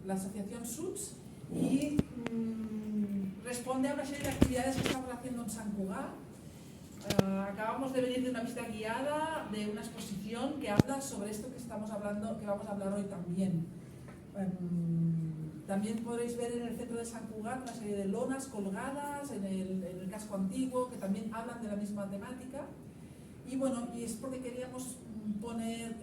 la asociación SUTS y responde a una serie de actividades que estamos haciendo en Sant Cugat. Acabamos de venir de una visita guiada de una exposición que habla sobre esto que estamos hablando, que vamos a hablar hoy también. También podréis ver en el centro de Sant Cugat una serie de lonas colgadas en el casco antiguo que también hablan de la misma temática. Y bueno, y es porque queríamos poner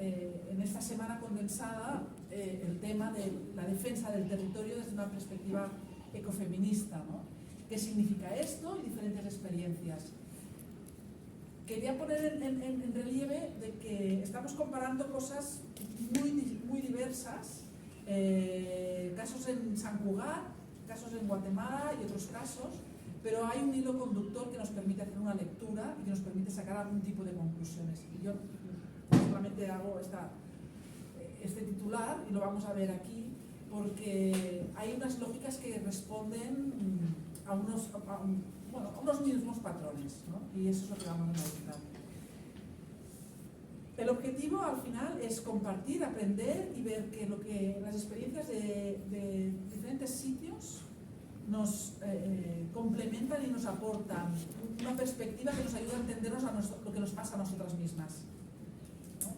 en esta semana condensada el tema de la defensa del territorio desde una perspectiva ecofeminista, ¿no? ¿Qué significa esto? Y diferentes experiencias. Quería poner en relieve de que estamos comparando cosas muy diversas, casos en Sant Cugat, casos en Guatemala y otros casos, pero hay un hilo conductor que nos permite hacer una lectura y que nos permite sacar algún tipo de conclusiones. Y yo solamente hago este titular y lo vamos a ver aquí porque hay unas lógicas que responden a unos mismos patrones, ¿no? Y eso es lo que vamos a analizar. El objetivo al final es compartir, aprender y ver que las experiencias de diferentes sitios nos complementan y nos aportan una perspectiva que nos ayuda a entendernos lo que nos pasa a nosotras mismas, ¿no?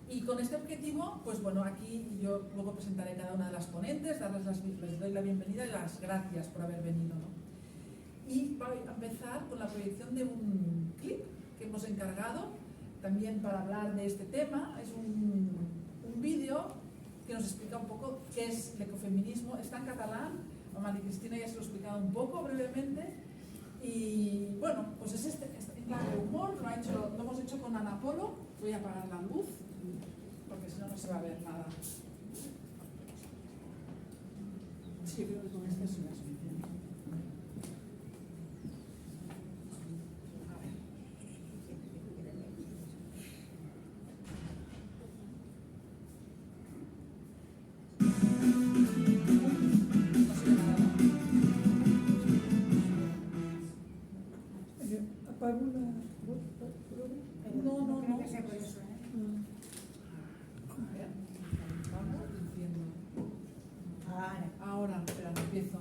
Y con este objetivo, pues bueno, aquí yo luego presentaré cada una de las ponentes, les doy la bienvenida y las gracias por haber venido, ¿no? Y voy a empezar con la proyección de un clip que hemos encargado también para hablar de este tema. Es un vídeo que nos explica un poco qué es el ecofeminismo. Está en catalán, María Cristina ya se lo ha explicado un poco brevemente. Y bueno, pues es en plan de humor, lo hemos hecho con Ana Polo. Voy a apagar la luz porque si no, no se va a ver nada. Sí, creo que con este es una suficiente. No creo que sea por eso, A ver, vamos diciendo. Ahora, espera, empiezo.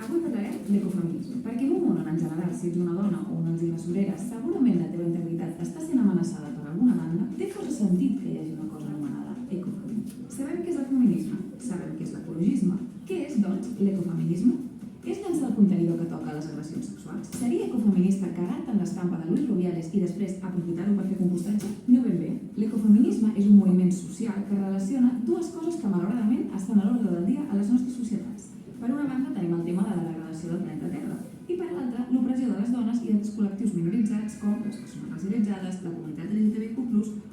Avui parlarem d'ecofeminisme, perquè en un món en general, si ets una dona o una antibasurera, segurament la teva integritat està sent amenaçada per alguna banda, té força sentit que hi hagi una cosa anomenada ecofeminisme. Sabem què és el feminisme, sabem què és l'ecologisme. Què és, doncs, l'ecofeminisme? És llançar el contenidor que toca a les agressions sexuals? Seria ecofeminista cagar-te en l'estampa de Luis Rubiales i després aprofitar-ho per fer compostatge? No ben bé. L'ecofeminisme és un moviment social que relaciona dues coses que malauradament estan a l'ordre del dia a les nostres societats. Per una banda tenim el tema de la degradació del planeta Terra i per l'altra l'opressió de les dones i els col·lectius minoritzats com les persones racialitzades, la comunitat LGTBIQ+,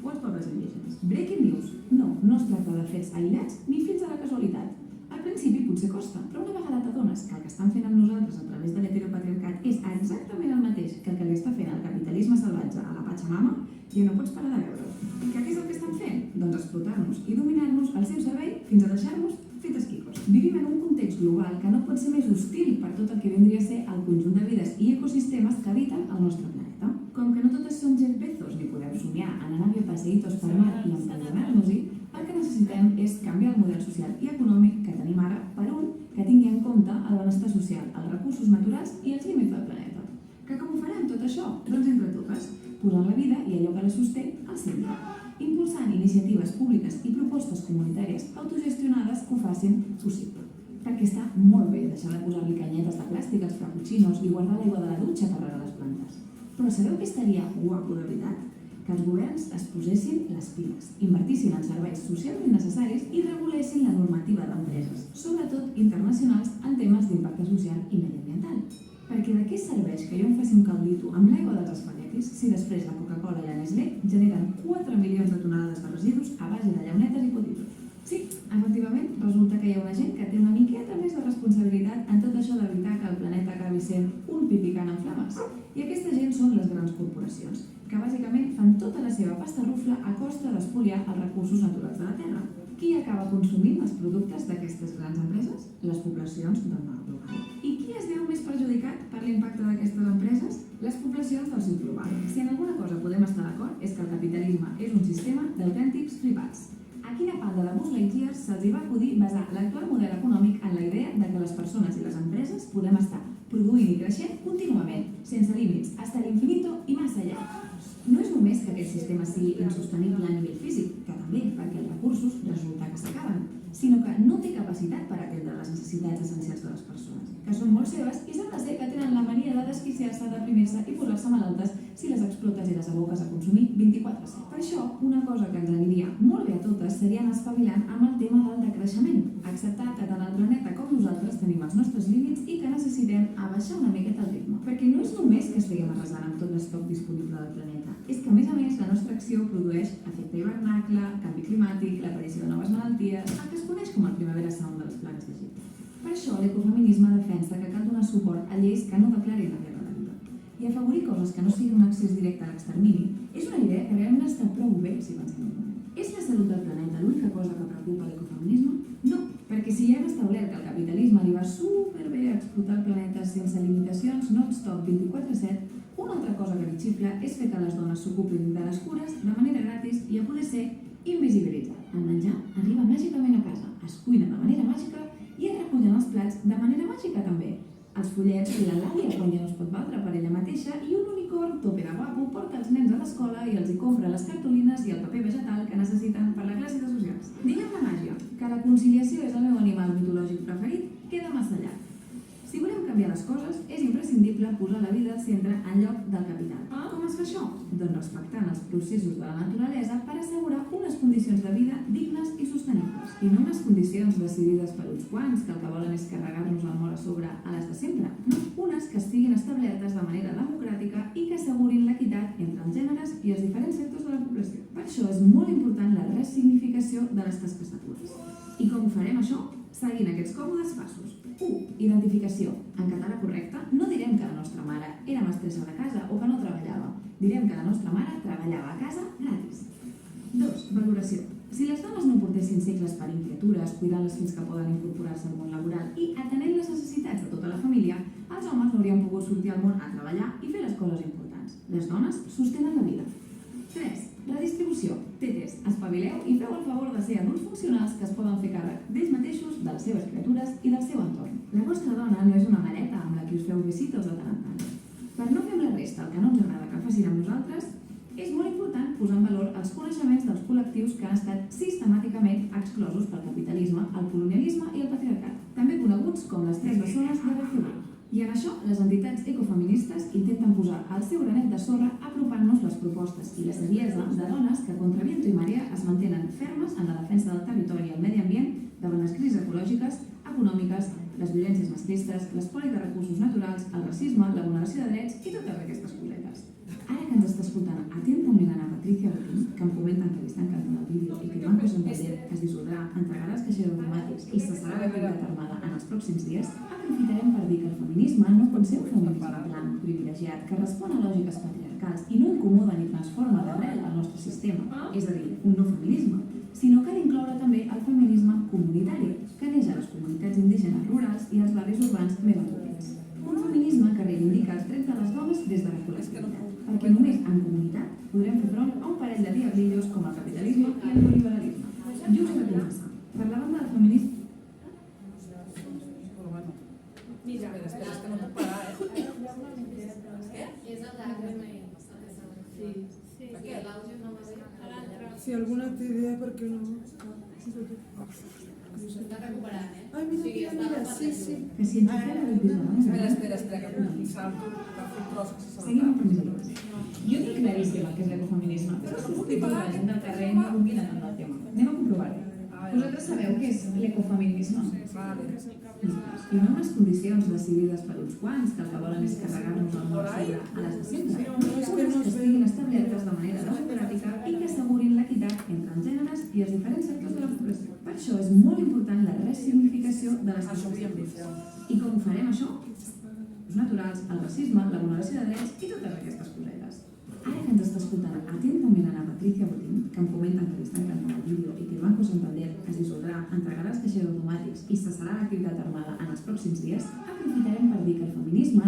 o els pobles indígenes. Breaking news! No es tracta de fets aïllats ni fins a la casualitat. Al principi potser costa, però una vegada t'adones que el que estan fent amb nosaltres a través de l'heteropatriarcat és exactament el mateix que el que li està fent el capitalisme salvatge a la Pachamama, ja no pots parar de veure-ho. Què és el que estan fent? Doncs explotar-nos i dominar-nos al seu servei fins a deixar-nos fetes quicos. Vivim en un context global que no pot ser més hostil per tot el que vindria a ser el conjunt de vides i ecosistemes que habiten el nostre planeta. Com que no totes som Jeff Bezos ni podem somiar en anar a passeitos per mar i empadronar-nos-hi, el que necessitem és canviar el model social i econòmic que tenim ara per un que tingui en compte el benestar social, els recursos naturals i els límits del planeta. Com ho farem tot això? Doncs entre totes, posant la vida i allò que la sosté al centre, impulsant iniciatives públiques i propostes comunitàries autogestionades que ho facin possible. Perquè està molt bé deixar de posar-li canyetes de plàstic als frappuccinos i guardar l'aigua de la dutxa per regar les plantes. Però sabeu què estaria guapo de veritat? Que els governs es posessin les piles, invertissin en serveis socialment necessaris i regulessin la normativa d'empreses, sobretot internacionals, en temes d'impacte social i mediambiental. Perquè de què serveix que jo em faci un caldito amb l'aigua dels espaguetis si després la Coca-Cola i la Nestlé generen 4 milions de tonelades de residus a base de llaunetes i potitos? Sí, efectivament, resulta que hi ha una gent que té una miqueta més de responsabilitat en tot això d'evitar que el planeta acabi sent un pipicant en flames. I aquesta gent són les grans corporacions, que bàsicament fan tota la seva pasta rufla a costa d'espoliar els recursos naturals de la Terra. qui acaba consumint els productes d'aquestes grans empreses? Les poblacions del nord global. I qui es veu més perjudicat per l'impacte d'aquestes empreses? Les poblacions del sud global. Si en alguna cosa podem estar d'acord és que el capitalisme és un sistema d'autèntics privats. A quina panda de Buzz Lightyear se'ls va acudir basar l'actual model econòmic en la idea de que les persones i les empreses podem estar produint i creixent contínuament, sense límits, hasta l'infinito i més allà? No és només que aquest sistema sigui insostenible a nivell físic, que també, perquè els recursos resulta que s'acaben, sinó que no té capacitat per atendre les necessitats essencials de les persones, que són molt seves i sembla ser que tenen la mania de desquiciar-se, deprimir-se i posar-se malaltes si les explotes i les aboques a consumir 24/7. Per això, una cosa que ens aniria molt bé a totes seria anar espavilant amb el tema del decreixement, acceptar que tant el planeta com nosaltres tenim els nostres límits i que necessitem abaixar una miqueta el ritme. Perquè no és només que estiguem arrasant amb tot l'estoc disponible del planeta, és que a més la nostra acció produeix efecte hivernacle, canvi climàtic, l'aparició de noves malalties, el que es coneix com el Primavera Sound de les plagues d'Egipte. Per això l'ecofeminisme defensa que cal donar suport a lleis que no declarin la guerra de vida. I afavorir coses que no siguin un accés directe a l'extermini és una idea que realment està prou bé si pensem un moment. És la salut del planeta l'única cosa que preocupa l'ecofeminisme? No, perquè si ja hem establert que el capitalisme li va superbé a explotar el planeta sense limitacions non-stop 24/7, una altra cosa verifiable és fer que les dones s'ocupin de les cures de manera gratis i a poder ser invisibilitzat. El menjar arriba màgicament a casa, es cuina de manera màgica i es recullen els plats de manera màgica també. Els follets i la làlia quan ja no es pot valdre per ella mateixa i un unicorn tope de guapo porta els nens a l'escola i els hi compra les cartolines i el paper vegetal que necessiten per la classe de socials. Diguem la màgia, que la conciliació és el meu animal mitològic preferit, queda massa llarg. Si volem canviar les coses, és imprescindible posar la vida al centre en lloc del capital. Com es fa això? Doncs respectant els processos de la naturalesa per assegurar unes condicions de vida dignes i sostenibles. I no unes condicions decidides per uns quants que el que volen és carregar-nos el mort a sobre a les de sempre. No, unes que estiguin establertes de manera democràtica i que assegurin l'equitat entre els gèneres i els diferents sectors de la població. Per això és molt important la ressignificació de les tasques de cures. I com ho farem això? Seguint aquests còmodes passos. 1. Identificació. En català correcte, no direm que la nostra mare era mestressa de casa o que no treballava. Direm que la nostra mare treballava a casa gratis. 2. Valoració. Si les dones no portessin cicles per criatures, cuidant-les fins que poden incorporar-se al món laboral i atenent les necessitats de tota la família, els homes no haurien pogut sortir al món a treballar i fer les coses importants. Les dones sostenen la vida. 3. Redistribució. Tetes, espavileu i feu el favor de ser adults funcionals que es poden fer càrrec d'ells mateixos, de les seves criatures i del seu entorn. La vostra dona no és una mareta amb la que us feu besitos de tant en tant. Per no fer amb la resta el que no ens agrada que facin amb nosaltres, és molt important posar en valor els coneixements dels col·lectius que han estat sistemàticament exclosos pel capitalisme, el colonialisme i el patriarcat, també coneguts com les tres bessones de Bercebú. I en això, les entitats ecofeministes intenten posar el seu granet de sorra apropant-nos les propostes i la saviesa de dones que contra viento i marea es mantenen fermes en la defensa del territori i el medi ambient davant les crisis ecològiques, econòmiques, les violències masclistes, l'espoli de recursos naturals, el racisme, la vulneració de drets i totes aquestes cosetes. Ara que ens està escoltant atentament Ana Patricia Botín, que em comenten que li està encantant el vídeo i que Banco Santander es dissoldrà, entregarà els caixers automàtics i cessarà l'activitat armada en els pròxims dies, aprofitarem per dir que el feminisme no pot ser un feminisme blanc, privilegiat, que respon a lògiques patriarcals i no incomoda ni transforma d'arrel el nostre sistema, és a dir, un no feminisme, sinó que ha d'incloure també el feminisme comunitari, que neix a les comunitats indígenes rurals i als barris urbans més empobrits. Un feminisme que reivindica els drets de les dones des de la col·lectivitat, perquè només en comunitat podrem fer front a un parell de diablillos com el capitalisme i el neoliberalisme. Just per començar, per la banda del feminisme... Espera, és que no puc parar, Què? És el d'HMI. Sí. Per què? L'àudio no va bé. Si alguna té idea, per què no? S'està recuperant, Ai, mira, sí. Que si ens fem l'episodi... Espera, que salto per fer tros que se Seguim salta. amb feminisme. Jo tinc claríssim el que és l'ecofeminisme, però no puc dir que la gent del carrer no domina tant el tema. Anem a comprovar-ho. Vosaltres sabeu què és l'ecofeminisme? Vale. I no unes condicions decidides per uns quants que el que volen és carregar-nos el món sobre a les de sempre. Unes que estiguin establertes de manera democràtica i que assegurin l'equitat entre els gèneres i els diferents sectors de la població. Per això és molt important la ressignificació de les Això ho havíem tasques. dit, ja. I com ho farem això? Els naturals, el racisme, la vulneració de drets i totes aquestes cosetes. Ara que ens està escoltant atentament Ana Patricia Botín, que em comenten que li està encantant el vídeo i que el Banco Santander es dissoldrà, entregarà els caixers automàtics i cessarà l'activitat armada en els pròxims dies, aprofitarem per dir que el feminisme...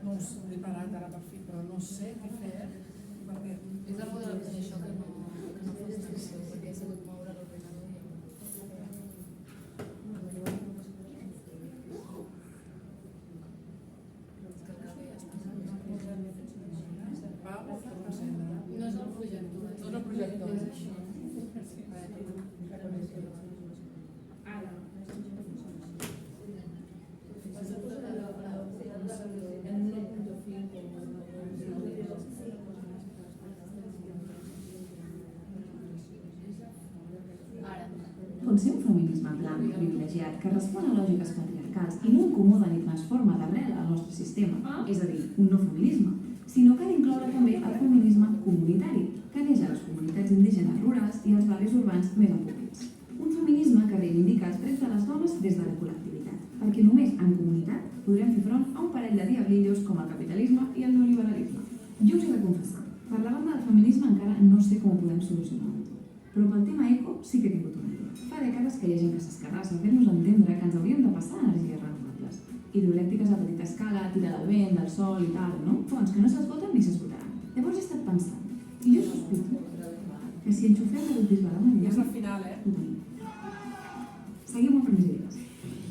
No us he parat ara per fi, però no sé què fer, perquè... És algú de això que no fos sensible, perquè he sigut moure l'ordinador i... No és el projector. No és el projector. És això. Ara. Pot ser un feminisme blanc, privilegiat, que respon a lògiques patriarcals i no incomoda ni transforma d'arrel el nostre sistema, és a dir, un no feminisme, sinó que ha d'incloure també el feminisme comunitari, que neix a les comunitats indígenes rurals i als barris urbans més empobrits. Un feminisme que reivindica els drets de les dones des de la col·lectivitat, perquè només en comunitat podrem fer front a un parell de diablillos com el capitalisme i el neoliberalisme. Jo us he de confessar, per la banda del feminisme encara no sé com ho podem solucionar, però pel tema eco sí que he tingut una idea. Fa dècades que hi ha gent que s'escarrassa a fer-nos entendre que ens hauríem de passar a energies renovables. Hidroelèctriques a petita escala, tira del vent, del sol i tal, no? Fonts que no s'esgoten ni s'esgotaran. Llavors he estat pensant, i jo sospito que si enxufem el Bisbal Ja és al final, ho tenim. Seguim amb més idees.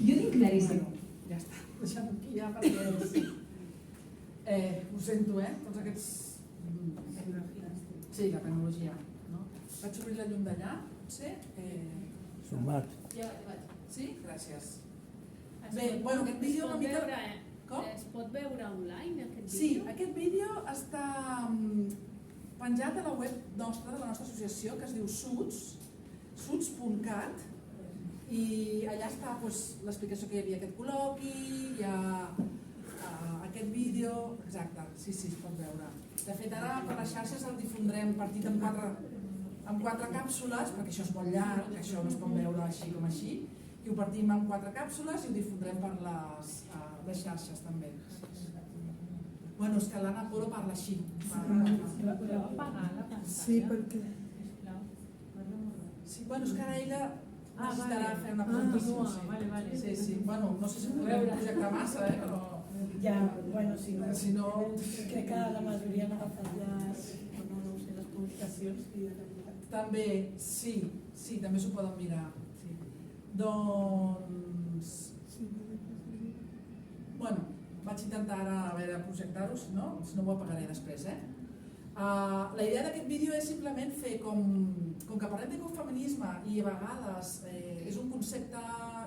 Jo tinc claríssim. Ja està, deixem aquí ja perquè ho sento, tots aquests... Sí, la tecnologia. No? Vaig obrir la llum d'allà, potser? Format. Ja vaig. Sí? Gràcies. Bé, bueno, aquest vídeo una mica... Com? Es pot veure online, aquest Sí, vídeo? aquest vídeo està penjat a la web nostra, de la nostra associació, que es diu SUTS, suts.cat, i allà està l'explicació que hi havia aquest col·loqui, hi ha aquest vídeo, exacte, sí, es pot veure. De fet, ara per les xarxes el difondrem partit en quatre càpsules, perquè això és molt llarg, això no es pot veure així com així, i ho partim en 4 càpsules i ho difondrem per les xarxes també. Bueno, és que l'Anna Poro parla així. Podeu apagar la pantalla? Sí, perquè... Sí, bueno, és que ara ella necessitarà fer una Continua, presentació. vale. Sí, bueno, no sé si podreu projectar massa, però... Ja, bueno, si no, Si no... crec que la majoria han agafat les, no sé, les publicacions i de veritat. També, sí, també s'ho poden mirar. Sí. Doncs... Bueno, vaig intentar ara a veure projectar-ho, si no ho apagaré després, La idea d'aquest vídeo és simplement fer com que parlem d'ecofeminisme i a vegades és un concepte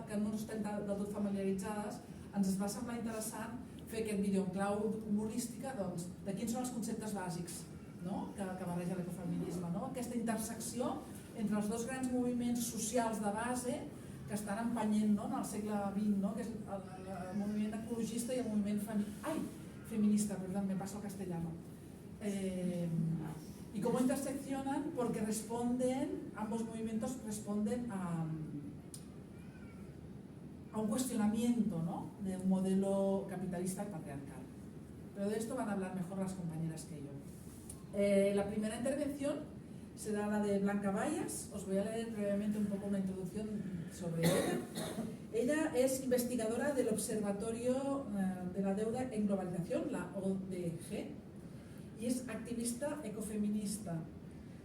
que no estem del tot familiaritzades, ens va semblar interessant fer aquest vídeo en clau humorística de quins són els conceptes bàsics que barreja l'ecofeminisme, aquesta intersecció entre els dos grans moviments socials de base que estan empenyent en el segle XX, que és el moviment ecologista i el moviment feminista, perdón, me paso al castellano. Y cómo interseccionan porque ambos movimientos responden a un cuestionamiento de un modelo capitalista y patriarcal. Pero de esto van a hablar mejor las compañeras que yo. La primera intervención será la de Blanca Bayas. Os voy a leer brevemente un poco una introducción sobre ella. Ella es investigadora del Observatorio de la Deuda en Globalización, la ODG, y es activista ecofeminista.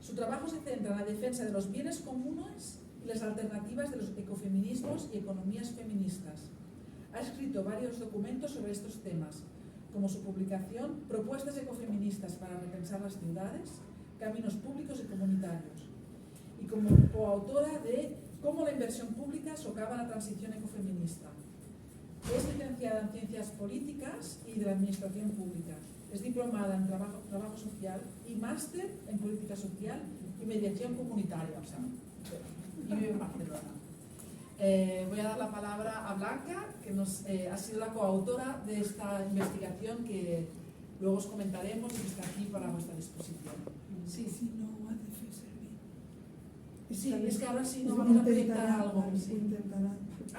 Su trabajo se centra en la defensa de los bienes comunes y las alternativas de los ecofeminismos y economías feministas. Ha escrito varios documentos sobre estos temas, como su publicación Propuestas ecofeministas para repensar las ciudades, caminos públicos y comunitarios, y como coautora de Cómo la inversión pública socava la transición ecofeminista. Es licenciada en Ciencias Políticas y de la Administración Pública. Es diplomada en Trabajo Social y máster en Política Social y Mediación Comunitaria. Y vive en Barcelona. Voy a dar la palabra a Blanca, que ha sido la coautora de esta investigación que luego os comentaremos y que está aquí para vuestra disposición. Sí, Si no ho ha de fer servir. sí, es que ahora sí nos Ho vamos a proyectar intentarà, algo. ho Sí. intentarà.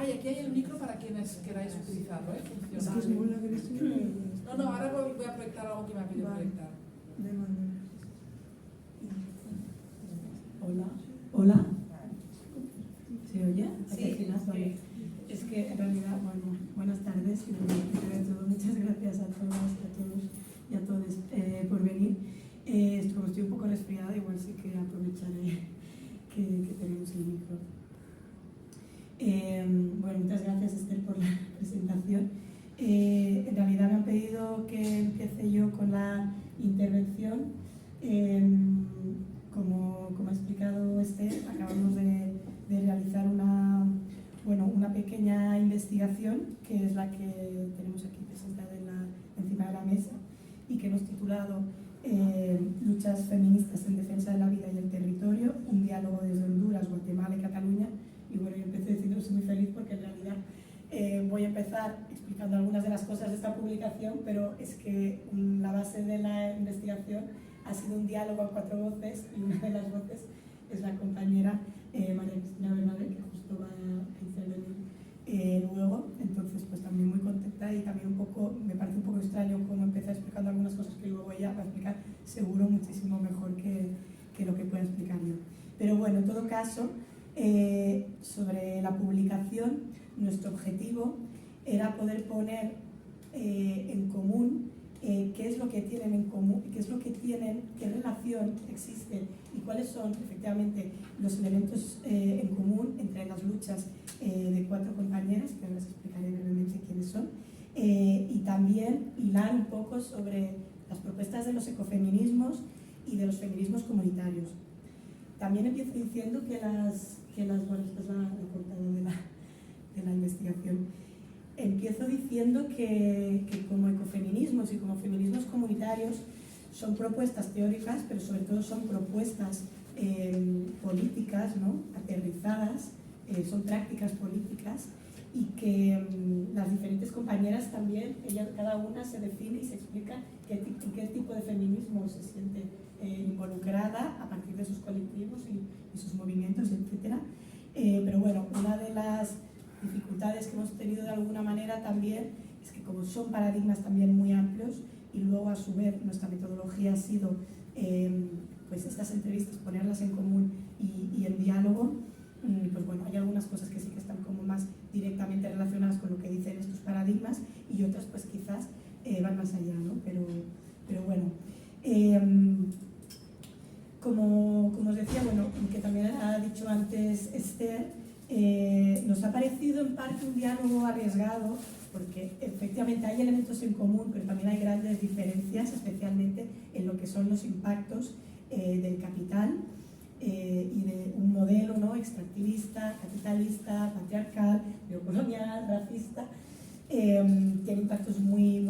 Y aquí hay el micro para quienes queráis utilizarlo. És que és molt agressiu. No, ahora voy a proyectar algo que me ha pedido Vale. proyectar. De manera. Hola. ¿Se oye? Sí. Al final, vale. Es que en realidad, bueno, buenas tardes y primero de todo, muchas gracias a todas, a todos y a todos por venir. Como estoy un poco resfriada, igual sí que aprovecharé que tenemos el micro. Bueno, muchas gracias Esther por la presentación. En realidad me han pedido que empiece yo con la intervención. Como ha explicado Esther, acabamos de realizar una pequeña investigación que es la que tenemos aquí presentada encima de la mesa y que hemos titulado Luchas feministas en defensa de la vida y el territorio, un diálogo desde Honduras, Guatemala y Cataluña. Y bueno, yo empecé diciendo que estoy muy feliz porque en realidad voy a empezar explicando algunas de las cosas de esta publicación, pero es que la base de la investigación ha sido un diálogo a 4 voces y una de las voces es la compañera María Cristina Bernabé, que justo va a intervenir luego. Entonces, pues también muy contenta y también me parece un poco extraño cómo empezar explicando algunas cosas que luego ella va a explicar seguro muchísimo mejor que lo que pueda explicar yo. Pero bueno, en todo caso, sobre la publicación, nuestro objetivo era poder poner en común qué es lo que tienen en común, qué relación existe y cuáles son efectivamente los elementos en común entre las luchas de 4 compañeras, que ahora les explicaré brevemente quiénes son, y también hilar un poco sobre las propuestas de los ecofeminismos y de los feminismos comunitarios. También empiezo diciendo que bueno, esta es la portada de la investigación. Empiezo diciendo que como ecofeminismos y como feminismos comunitarios son propuestas teóricas, pero sobre todo son propuestas políticas, ¿no? Aterrizadas, son prácticas políticas y que las diferentes compañeras también, cada una se define y se explica en qué tipo de feminismo se siente involucrada a partir de sus colectivos y sus movimientos, etc. Pero bueno, una de las dificultades que hemos tenido de alguna manera también es que como son paradigmas también muy amplios y luego a su vez nuestra metodología ha sido pues estas entrevistas ponerlas en común y en diálogo, pues bueno, hay algunas cosas que sí que están como más directamente relacionadas con lo que dicen estos paradigmas y otras pues quizás van más allá, ¿no? Pero bueno, como os decía, bueno, que también ha dicho antes Esther, nos ha parecido en parte un diálogo arriesgado porque efectivamente hay elementos en común, pero también hay grandes diferencias, especialmente en lo que son los impactos del capital y de un modelo, ¿no? Extractivista, capitalista, patriarcal, neocolonial, racista. Tiene impactos muy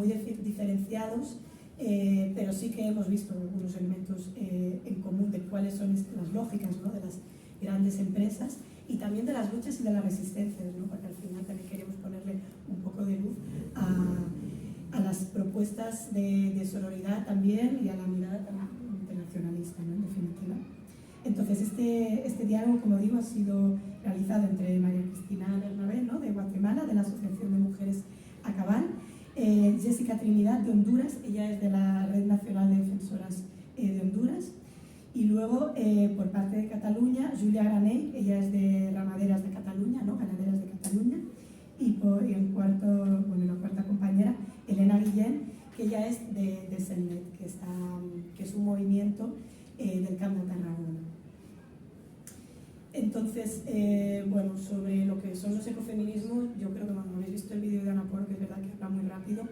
diferenciados, pero sí que hemos visto algunos elementos en común de cuáles son las lógicas, ¿no? De las grandes empresas y también de las luchas y de las resistencias, ¿no? Porque al final también queremos ponerle un poco de luz a las propuestas de sororidad también y a la mirada internacionalista, ¿no? En definitiva. Entonces este diálogo, como digo, ha sido realizado entre María Cristina Bernabé, ¿no? De Guatemala, de la Asociación de Mujeres Acabal, Jessica Trinidad de Honduras, ella es de la Red Nacional de Defensoras de Honduras, y luego por parte de Cataluña, Julia Granell, ella es de Ramaderas de Cataluña, ¿no? Ganaderas de Cataluña, y la cuarta compañera, Elena Guillén, que ella es de Selnet, que es un movimiento del Camp de Tarragona. Entonces, bueno, sobre lo que son los ecofeminismos, yo creo que cuando habéis visto el vídeo de Ana Poro, que es verdad que habla muy rápido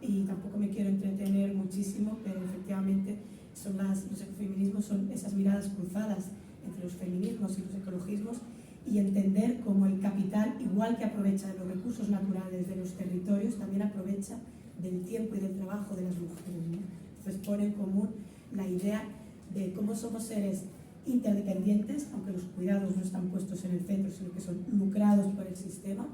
y tampoco me quiero entretener muchísimo, pero efectivamente los ecofeminismos son esas miradas cruzadas entre los feminismos y los ecologismos y entender cómo el capital, igual que aprovecha de los recursos naturales de los territorios, también aprovecha del tiempo y del trabajo de las mujeres, ¿no? Entonces pone en común la idea de cómo somos seres interdependientes, aunque los cuidados no están puestos en el centro, sino que son lucrados por el sistema,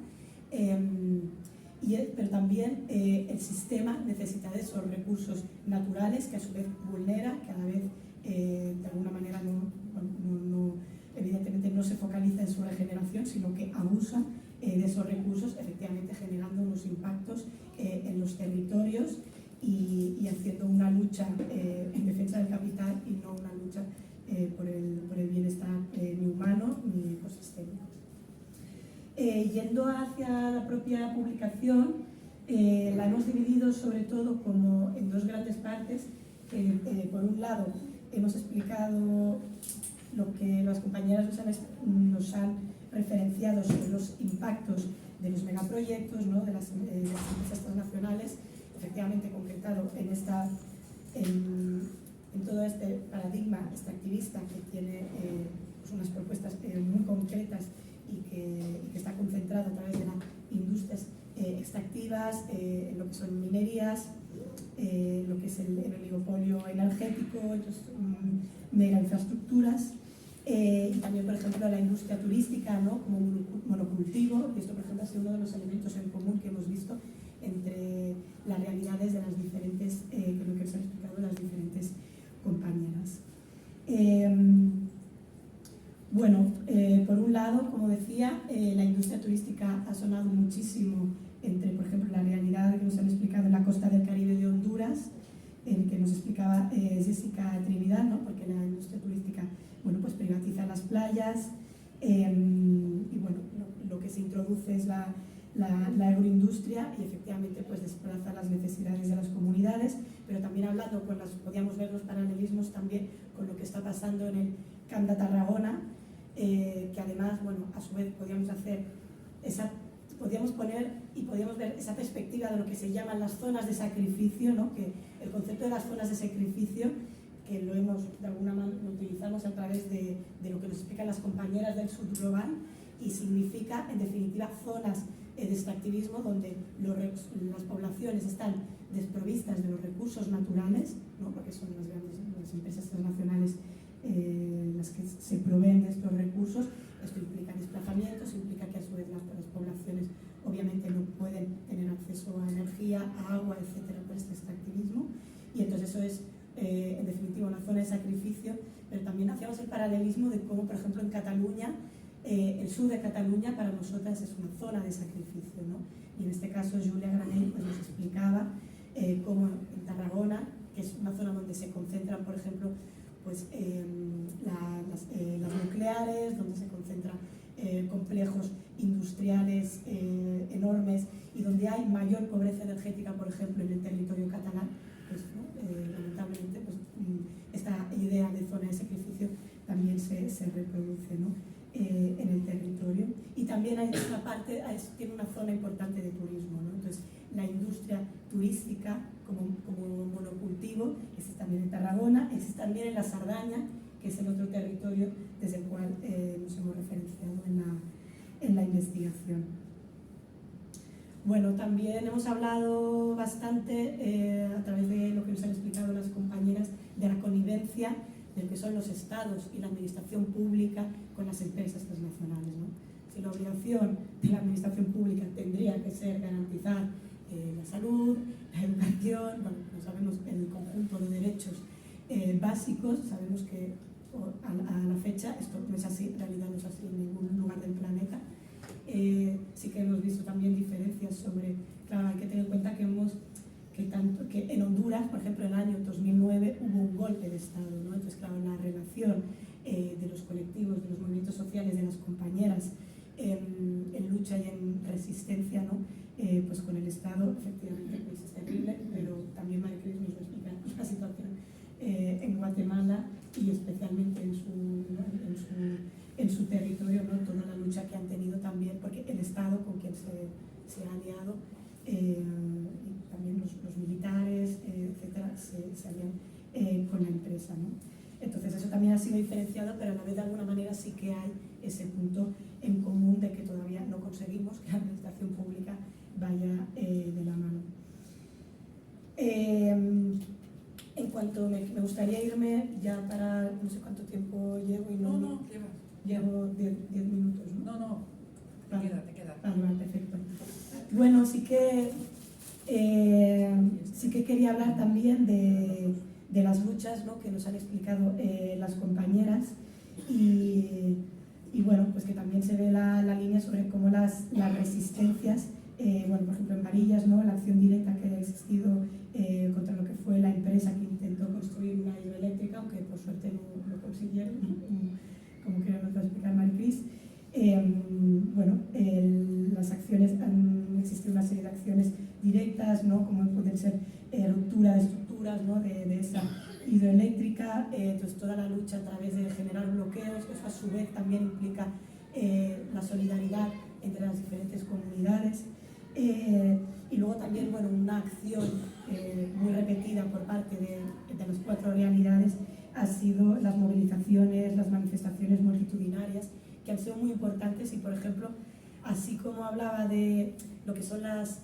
pero también el sistema necesita de esos recursos naturales que a su vez vulnera, que a la vez de alguna manera evidentemente no se focaliza en su regeneración, sino que abusa de esos recursos, efectivamente generando unos impactos en los territorios y haciendo una lucha en defensa del capital y no una lucha por el bienestar ni humano ni ecosistémico. Yendo hacia la propia publicación, la hemos dividido sobre todo como en dos grandes partes. Por un lado, hemos explicado lo que las compañeras nos han referenciado sobre los impactos de los megaproyectos, ¿no? de las empresas transnacionales, efectivamente concretado en todo este paradigma extractivista que tiene pues unas propuestas muy concretas y que está concentrado a través de las industrias extractivas, en lo que son minerías, lo que es el oligopolio energético, mega infraestructuras, y también, por ejemplo, la industria turística, ¿no? Como monocultivo, y esto, por ejemplo, ha sido uno de los elementos en común que hemos visto entre las realidades de las diferentes, creo que os han explicado las diferentes compañeras. Por un lado, como decía, la industria turística ha sonado muchísimo entre, por ejemplo, la realidad que nos han explicado en la costa del Caribe de Honduras, que nos explicaba Jessica Trinidad, ¿no? Porque la industria turística, bueno, pues privatiza las playas y bueno, lo que se introduce es la agroindustria y efectivamente pues desplaza las necesidades de las comunidades, pero también hablando podíamos ver los paralelismos también con lo que está pasando en el Camp de Tarragona, que además, bueno, a su vez podíamos poner y podíamos ver esa perspectiva de lo que se llaman las zonas de sacrificio, ¿no? Que el concepto de las zonas de sacrificio, que lo utilizamos a través de lo que nos explican las compañeras del Sur Global, y significa, en definitiva, zonas de extractivismo donde las poblaciones están desprovistas de los recursos naturales, ¿no? Porque son las empresas transnacionales las que se proveen de estos recursos. Esto implica desplazamientos, implica que a su vez las poblaciones obviamente no pueden tener acceso a energía, a agua, etcétera, por este extractivismo, y entonces eso es en definitiva una zona de sacrificio. Pero también hacíamos el paralelismo de cómo, por ejemplo, en Cataluña, el sur de Cataluña para nosotras es una zona de sacrificio, ¿no? Y en este caso Julia Granell pues, nos explicaba cómo en Tarragona, que es una zona donde se concentran, por ejemplo, pues, las nucleares, donde se concentran complejos industriales enormes y donde hay mayor pobreza energética, por ejemplo, en el territorio catalán, pues, ¿no? Lamentablemente pues, esta idea de zona de sacrificio también se reproduce, ¿no? En el territorio. Y también hay una parte, tiene una zona importante de turismo, ¿no? Entonces, la industria turística como monocultivo existe también en Tarragona, existe también en la Sardaña, que es el otro territorio desde el cual nos hemos referenciado en la investigación. Bueno, también hemos hablado bastante a través de lo que nos han explicado las compañeras de la connivencia de lo que son los estados y la administración pública con las empresas transnacionales, ¿no? Si la obligación de la administración pública tendría que ser garantizar la salud, la educación, bueno, no sabemos el conjunto de derechos básicos, sabemos que a la fecha esto no es así, en realidad no es así en ningún lugar del planeta. Sí que hemos visto también diferencias sobre, claro, hay que tener en cuenta que en Honduras, por ejemplo, en el año 2009 hubo un golpe de Estado, ¿no? Entonces, claro, la relación de los colectivos, de los movimientos sociales, de las compañeras en lucha y en resistencia, ¿no? Pues con el Estado, efectivamente, pues es terrible, pero también Maricris nos va a explicar la situación en Guatemala y especialmente en su territorio, ¿no? Toda la lucha que han tenido también, porque el Estado con quien se ha aliado, también los militares, etcétera, se alían con la empresa, ¿no? Entonces eso también ha sido diferenciado, pero a la vez de alguna manera sí que hay ese punto en común de que todavía no conseguimos que la administración pública vaya de la mano. En cuanto me gustaría irme ya para, no sé cuánto tiempo llevo y no... No, llevas. Llevo 10 minutos, ¿no? No, te queda. Vale, perfecto. Bueno, sí que quería hablar también de las luchas, ¿no? Que nos han explicado las compañeras y bueno, pues que también se ve la línea sobre cómo las resistencias, bueno, por ejemplo en Varillas, ¿no? La acción directa que ha existido quiere, como que nos va a explicar Maricris. Las acciones, han existido una serie de acciones directas, ¿no? Como pueden ser ruptura de estructuras, ¿no? de esa hidroeléctrica, entonces toda la lucha a través de generar bloqueos, eso a su vez también implica la solidaridad entre las diferentes comunidades. Y luego también una acción muy repetida por parte de las 4 realidades ha sido las movilizaciones, las manifestaciones multitudinarias, que han sido muy importantes y, por ejemplo, así como hablaba de lo que son las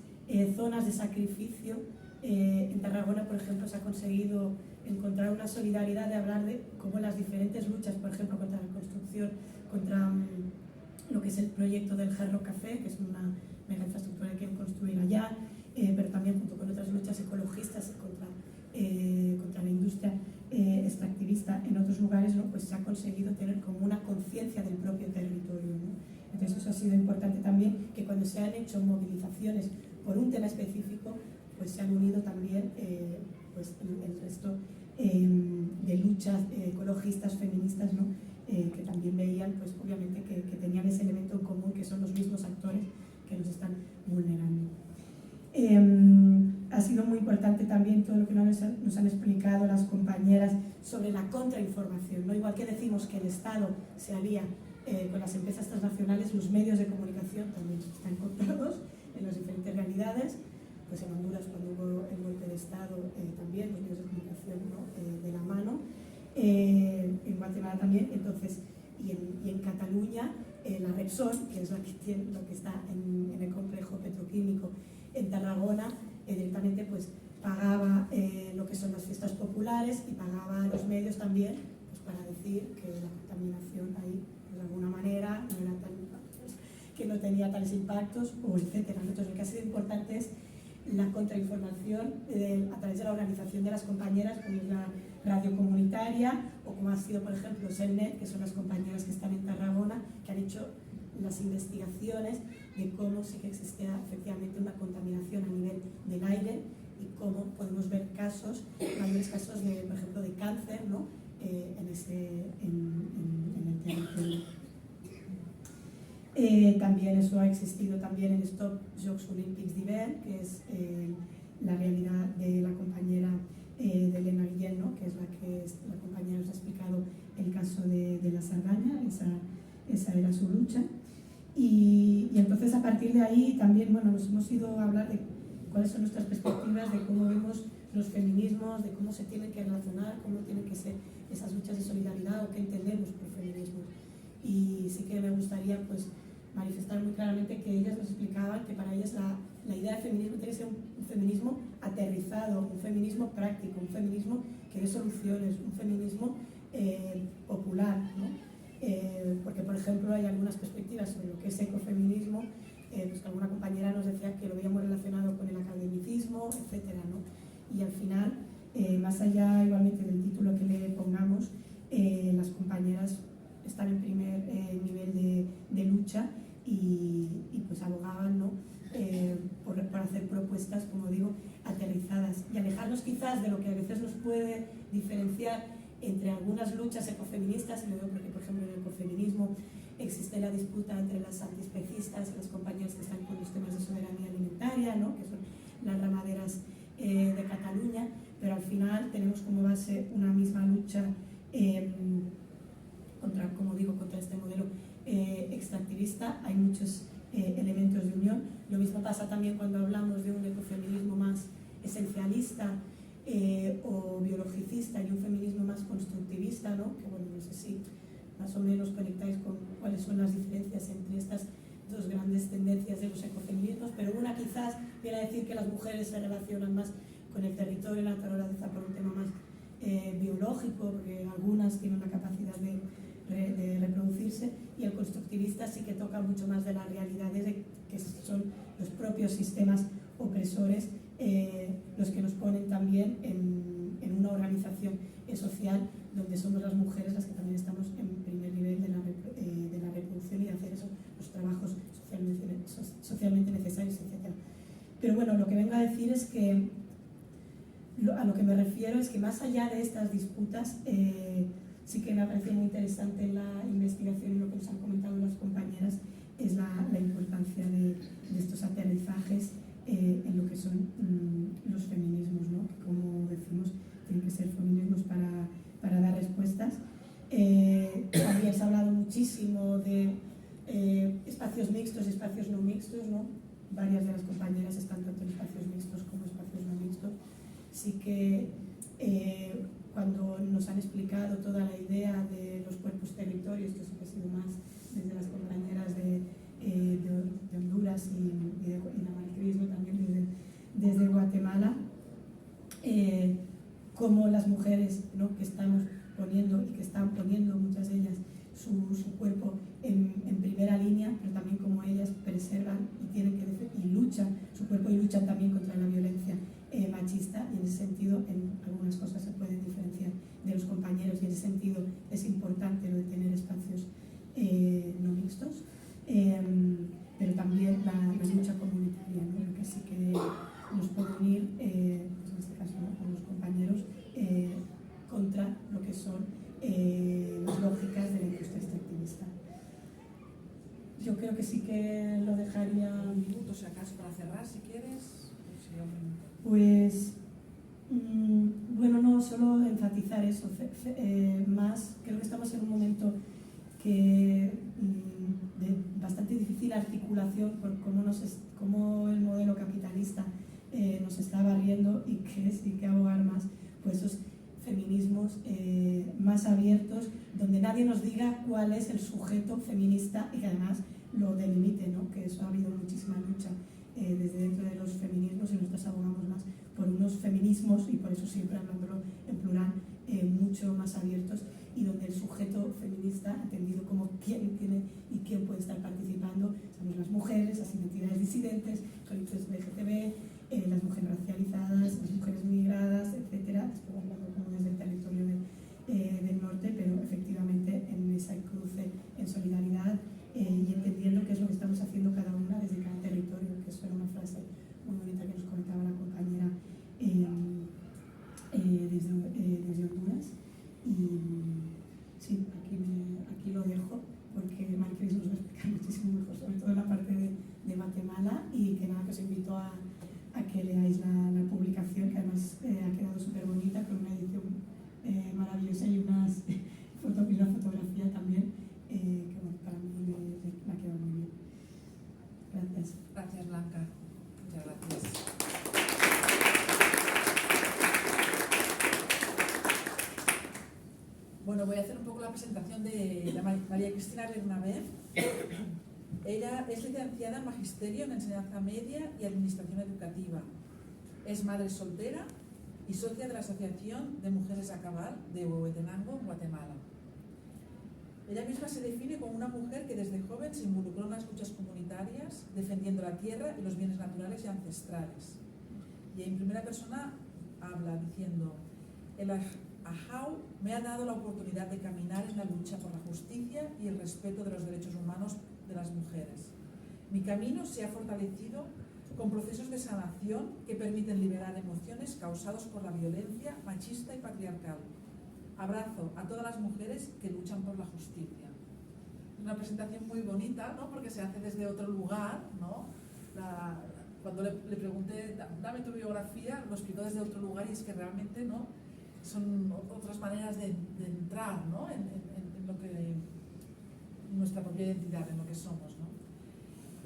zonas de sacrificio, en Tarragona, por ejemplo, se ha conseguido encontrar una solidaridad de hablar de cómo las diferentes luchas, por ejemplo, contra la construcción, contra lo que es el proyecto del Hard Rock Café, que es una mega infraestructura que quieren construir allá, pero también junto con otras luchas ecologistas contra la industria extractivista en otros lugares, ¿no? Pues se ha conseguido tener como una conciencia del propio territorio, ¿no? Entonces eso ha sido importante también, que cuando se han hecho movilizaciones por un tema específico, pues se han unido también pues el resto de luchas ecologistas, feministas, ¿no? Que también veían, pues obviamente, que tenían ese elemento en común, que son los mismos actores que nos están vulnerando. Ha sido muy importante también todo lo que nos han explicado las compañeras sobre la contrainformación, ¿no? Igual que decimos que el Estado se alía con las empresas transnacionales, los medios de comunicación también están contados en las diferentes realidades. Pues en Honduras, cuando hubo el golpe de Estado, también los medios de comunicación, ¿no? De la mano, en Guatemala también, entonces, y en Cataluña, la Repsol, que es la que está en el complejo petroquímico en Tarragona, directamente pues pagaba lo que son las fiestas populares y pagaba a los medios también, pues para decir que la contaminación ahí, pues, de alguna manera, no era tan, pues, que no tenía tales impactos, o etcétera. Entonces, lo que ha sido importante es la contrainformación a través de la organización de las compañeras, como es la radio comunitaria, o como ha sido, por ejemplo, Selnet, que son las compañeras que están en Tarragona, que han hecho las investigaciones de cómo sí que existía efectivamente una contaminación a nivel del aire y cómo podemos ver mayores casos de, por ejemplo, de cáncer, ¿no? en el territorio. También eso ha existido también en Stop Jocs Olympics d'Hivern, que es la realidad de la compañera de Elena Guillén, ¿no? Que es la compañera nos ha explicado el caso de la Sardaña, esa era su lucha. Y entonces a partir de ahí también nos hemos ido a hablar de cuáles son nuestras perspectivas, de cómo vemos los feminismos, de cómo se tienen que relacionar, cómo tienen que ser esas luchas de solidaridad o qué entendemos por feminismo. Y sí que me gustaría pues manifestar muy claramente que ellas nos explicaban que para ellas la idea de feminismo tiene que ser un feminismo aterrizado, un feminismo práctico, un feminismo que dé soluciones, un feminismo popular, ¿no? Porque, por ejemplo, hay algunas perspectivas sobre lo que es ecofeminismo, pues que alguna compañera nos decía que lo veíamos relacionado con el academicismo, etcétera, ¿no? Y al final, más allá igualmente del título que le pongamos, las compañeras están en primer nivel de lucha y pues abogaban, ¿no? por hacer propuestas, como digo, aterrizadas y alejarnos quizás de lo que a veces nos puede diferenciar entre algunas luchas ecofeministas, y lo digo porque, por ejemplo, en el ecofeminismo existe la disputa entre las antiespecistas y las compañeras que están con los temas de soberanía alimentaria, ¿no? Que son las ramaderas de Cataluña, pero al final tenemos como base una misma lucha contra este modelo extractivista. Hay muchos elementos de unión. Lo mismo pasa también cuando hablamos de un ecofeminismo más esencialista o biologicista y un feminismo más constructivista, ¿no? Que bueno, no sé si más o menos conectáis con cuáles son las diferencias entre estas dos grandes tendencias de los ecofeminismos, pero una quizás viene a decir que las mujeres se relacionan más con el territorio y la naturaleza por un tema más biológico, porque algunas tienen la capacidad de reproducirse, y el constructivista sí que toca mucho más de las realidades que son los propios sistemas opresores los que nos ponen también en una organización social donde somos las mujeres las que también estamos en primer nivel de la reproducción y de hacer esos los trabajos socialmente necesarios, etc. Pero bueno, lo que vengo a decir es que a lo que me refiero es que más allá de estas disputas sí que me ha parecido muy interesante la investigación y lo que nos han comentado las compañeras es la importancia de estos aterrizajes en lo que son los feminismos, ¿no? Que, como decimos, tienen que ser feminismos para dar respuestas. También se ha hablado muchísimo de espacios mixtos y espacios no mixtos, ¿no? Varias de las compañeras están tanto en espacios mixtos como espacios no mixtos. Sí que cuando nos han explicado toda la idea de los cuerpos territorios, que eso ha sido más desde las compañeras de Honduras y de Maricris, ¿no? También desde Guatemala, como las mujeres, ¿no? que estamos poniendo y que están poniendo muchas de ellas su cuerpo en primera línea, pero también como ellas preservan y tienen que y luchan su cuerpo y luchan también contra la violencia machista, y en ese sentido en algunas cosas se pueden diferenciar de los compañeros, y en ese sentido es importante lo de tener espacios no mixtos, pero también la lucha comunitaria, ¿no? Que sí que nos puede unir, pues en este caso, ¿no? con los compañeros contra lo que son las lógicas de la industria extractivista. Yo creo que sí que lo dejaría. Un minuto, si acaso, para cerrar, si quieres. Pues, bueno, no, solo enfatizar eso, más, creo que estamos en un momento de bastante difícil articulación por cómo el modelo capitalista nos está barriendo, y que sí que abogar más por esos feminismos más abiertos, donde nadie nos diga cuál es el sujeto feminista y que además lo delimite, ¿no? Que eso ha habido muchísima lucha desde dentro de los feminismos, y nosotros abogamos más por unos feminismos, y por eso siempre hablándolo en plural, mucho más abiertos, y donde el sujeto feminista entendido como quién tiene y quién puede estar participando, somos las mujeres, las identidades disidentes, colectivos LGTB, las mujeres racializadas, las mujeres migradas, etcétera. Estoy hablando como desde el territorio del norte, pero efectivamente en esa cruce en solidaridad y entendiendo qué es lo que estamos haciendo cada una desde cada territorio, que eso era una frase muy bonita que nos comentaba la compañera desde Honduras. Y sí, aquí lo dejo, porque Maricris nos va a explicar muchísimo mejor, sobre todo en la parte de Guatemala, y que nada, que os invito a que leáis la publicación, que además ha quedado súper bonita, con una edición maravillosa y una fotografía también, que bueno, para mí me ha quedado muy bien. Gracias. Gracias, Blanca. Muchas gracias. Bueno, voy a hacer un poco la presentación de María Cristina Bernabé. Ella es licenciada en Magisterio en Enseñanza Media y Administración Educativa. Es madre soltera y socia de la Asociación de Mujeres a Cabal de Huehuetenango, Guatemala. Ella misma se define como una mujer que desde joven se involucró en las luchas comunitarias, defendiendo la tierra y los bienes naturales y ancestrales. Y en primera persona habla diciendo: el AJAU me ha dado la oportunidad de caminar en la lucha por la justicia y el respeto de los derechos humanos de las mujeres. Mi camino se ha fortalecido con procesos de sanación que permiten liberar emociones causadas por la violencia machista y patriarcal. Abrazo a todas las mujeres que luchan por la justicia. Una presentación muy bonita, ¿no? Porque se hace desde otro lugar, ¿no? Cuando le pregunté, dame tu biografía, lo explicó desde otro lugar, y es que realmente, ¿no? Son otras maneras de entrar, ¿no? en lo que nuestra propia identidad, en lo que somos, ¿no?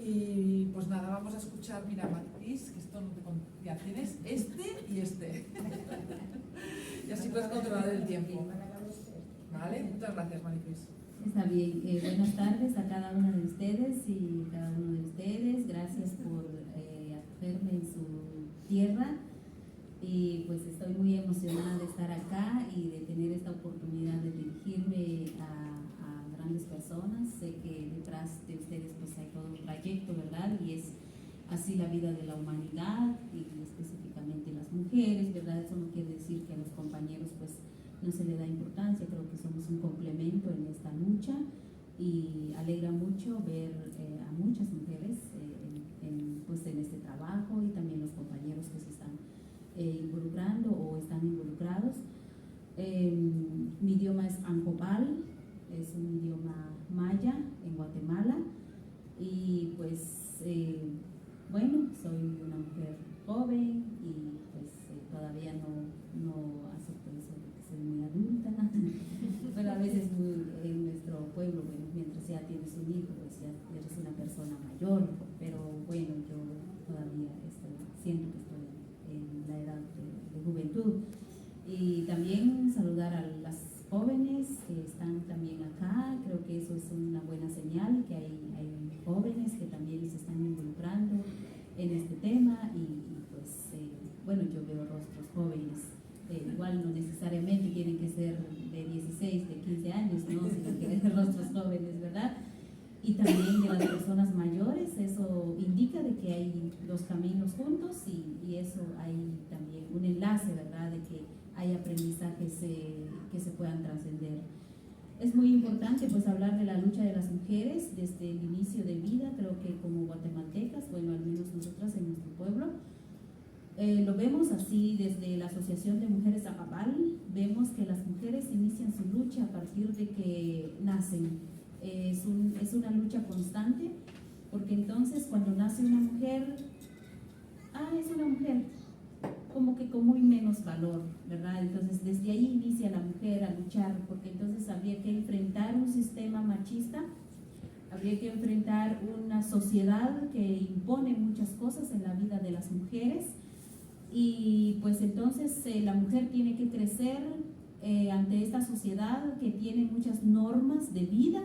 Y pues nada, vamos a escuchar, mira, Maricris, que esto no te ya tienes este y este. Y así puedes controlar el tiempo. ¿Vale? Muchas gracias, Maricris. Está bien. Buenas tardes a cada uno de ustedes y cada uno de ustedes. Gracias por acogerme en su tierra. Y pues estoy muy emocionada de estar acá y de tener esta oportunidad de dirigirme a grandes personas. Sé que detrás de ustedes pues hay todo un trayecto, ¿verdad? Y es así la vida de la humanidad, y específicamente las mujeres, ¿verdad? Eso no quiere decir que a los compañeros pues no se le da importancia. Creo que somos un complemento en esta lucha, y alegra mucho ver a muchas mujeres pues en este trabajo, y también los compañeros que se están involucrando o están involucrados. Mi idioma es Ancopal, es un idioma maya en Guatemala y pues bueno, soy una mujer joven y pues todavía no acepto eso de que soy muy adulta, pero a veces en nuestro pueblo, bueno, mientras ya tienes un hijo, pues ya eres una persona mayor, pero bueno, yo todavía siento que estoy en la edad de juventud. Y también saludar a las jóvenes que están también acá, creo que eso es una buena señal, que hay jóvenes que también se están involucrando en este tema y pues bueno, yo veo rostros jóvenes, igual no necesariamente tienen que ser de 16, de 15 años, ¿no? Sino que rostros jóvenes, ¿verdad? Y también de las personas mayores, eso indica de que hay dos caminos juntos y eso hay también un enlace, ¿verdad? De que hay aprendizajes que se puedan trascender. Es muy importante pues hablar de la lucha de las mujeres desde el inicio de vida, creo que como guatemaltecas, bueno, al menos nosotras en nuestro pueblo, lo vemos así desde la Asociación de Mujeres Acapal, vemos que las mujeres inician su lucha a partir de que nacen. Es una lucha constante, porque entonces cuando nace una mujer, es una mujer, como que con muy menos valor, ¿verdad? Entonces desde ahí inicia la mujer a luchar, porque entonces habría que enfrentar un sistema machista, habría que enfrentar una sociedad que impone muchas cosas en la vida de las mujeres y pues entonces la mujer tiene que crecer ante esta sociedad que tiene muchas normas de vida.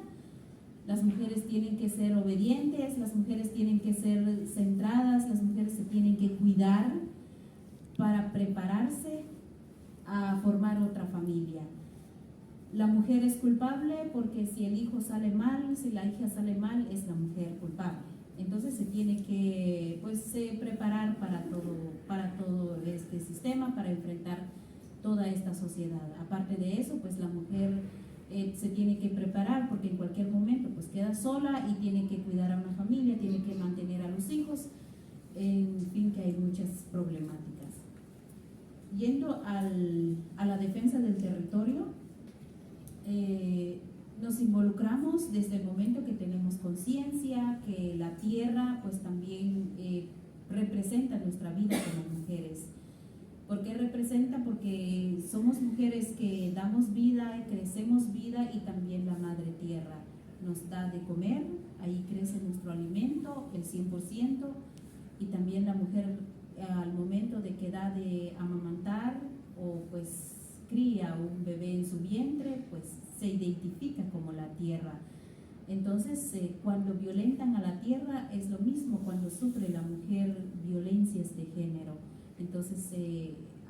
Las mujeres tienen que ser obedientes, las mujeres tienen que ser centradas, las mujeres se tienen que cuidar para prepararse a formar otra familia. La mujer es culpable porque si el hijo sale mal, si la hija sale mal, es la mujer culpable. Entonces se tiene que preparar para todo este sistema, para enfrentar toda esta sociedad. Aparte de eso, pues la mujer se tiene que preparar porque en cualquier momento pues queda sola y tiene que cuidar a una familia, tiene que mantener a los hijos, en fin, que hay muchas problemáticas. Yendo a la defensa del territorio, nos involucramos desde el momento que tenemos conciencia que la tierra pues también representa nuestra vida como mujeres. ¿Por qué representa? Porque somos mujeres que damos vida, crecemos vida y también la madre tierra nos da de comer, ahí crece nuestro alimento, el 100%, y también la mujer al momento de que da de amamantar o pues cría un bebé en su vientre, pues se identifica como la tierra. Entonces, cuando violentan a la tierra es lo mismo cuando sufre la mujer violencias de género. Entonces,